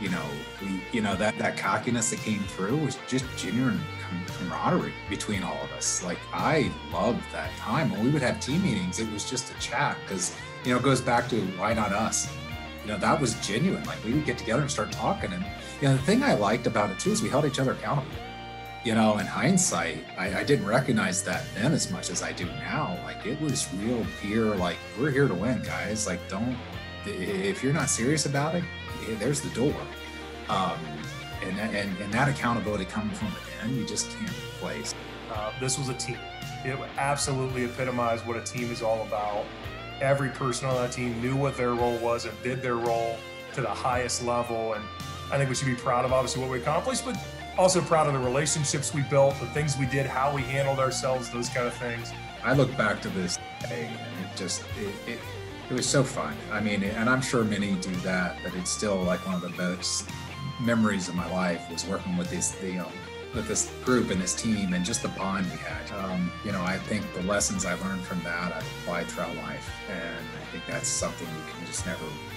That cockiness that came through was just genuine camaraderie between all of us. Like, I loved that time. When we would have team meetings, it was just a chat, because, it goes back to why not us? That was genuine. Like, we would get together and start talking. And, the thing I liked about it too is we held each other accountable. In hindsight, I didn't recognize that then as much as I do now. Like, it was real pure, like, we're here to win, guys. Like, if you're not serious about it, there's the door. And that accountability coming from within, you just can't replace. This was a team. It absolutely epitomized what a team is all about. Every person on that team knew what their role was and did their role to the highest level. And I think we should be proud of, obviously, what we accomplished, but also proud of the relationships we built, the things we did, how we handled ourselves, those kind of things. I look back to this day, and it was so fun. I mean, and I'm sure many do that, but it's still like one of the best memories of my life was working with this group and this team and just the bond we had. You know, I think the lessons I learned from that I've applied throughout life, and I think that's something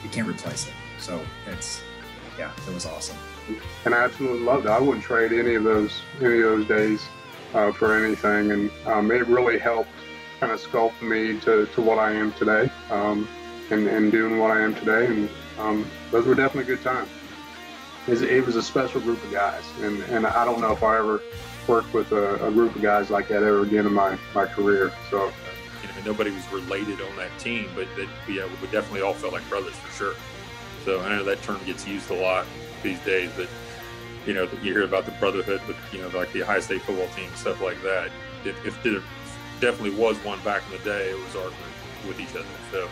you can't replace it. So it was awesome. And I absolutely loved it. I wouldn't trade any of those days for anything, and it really helped kind of sculpt me to what I am today, and doing what I am today. And those were definitely good times. It was a special group of guys, and I don't know if I ever worked with a group of guys like that ever again in my career. So, you know, nobody was related on that team, but we definitely all felt like brothers for sure. So I know that term gets used a lot these days, but you know, you hear about the brotherhood, but you know, like the high state football team, stuff like that. If there definitely was one back in the day, it was our group with each other. So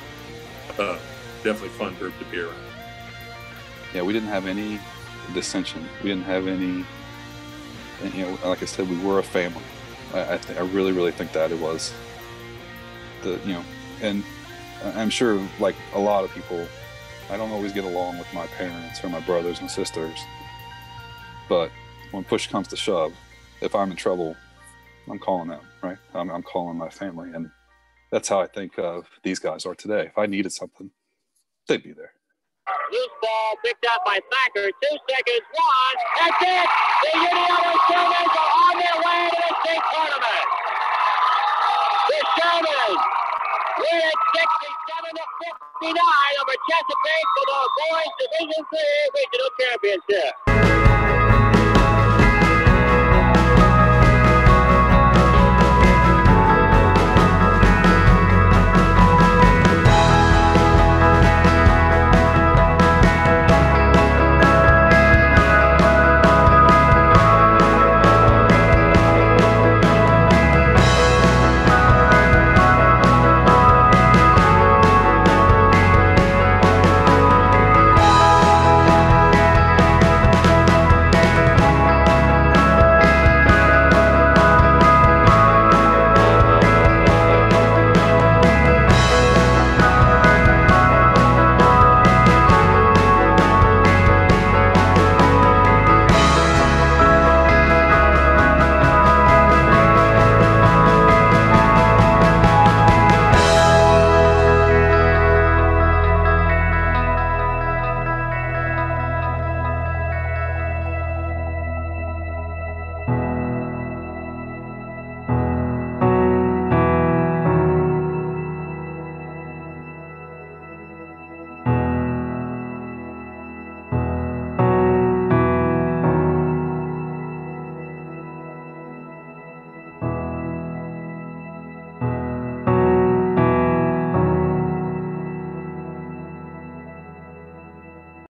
definitely fun group to be around. Yeah, we didn't have any dissension. We didn't have any, you know, like I said, we were a family. I really, really think that it was you know, and I'm sure like a lot of people, I don't always get along with my parents or my brothers and sisters, but when push comes to shove, if I'm in trouble, I'm calling them, right? I'm calling my family, and that's how I think of these guys are today. If I needed something, they'd be there. Loose ball picked up by Thacker. 2 seconds, 1. That's it. The Unioto Shermans are on their way to the state tournament. The Shermans win at 67-59 over Chesapeake for the boys Division III regional championship.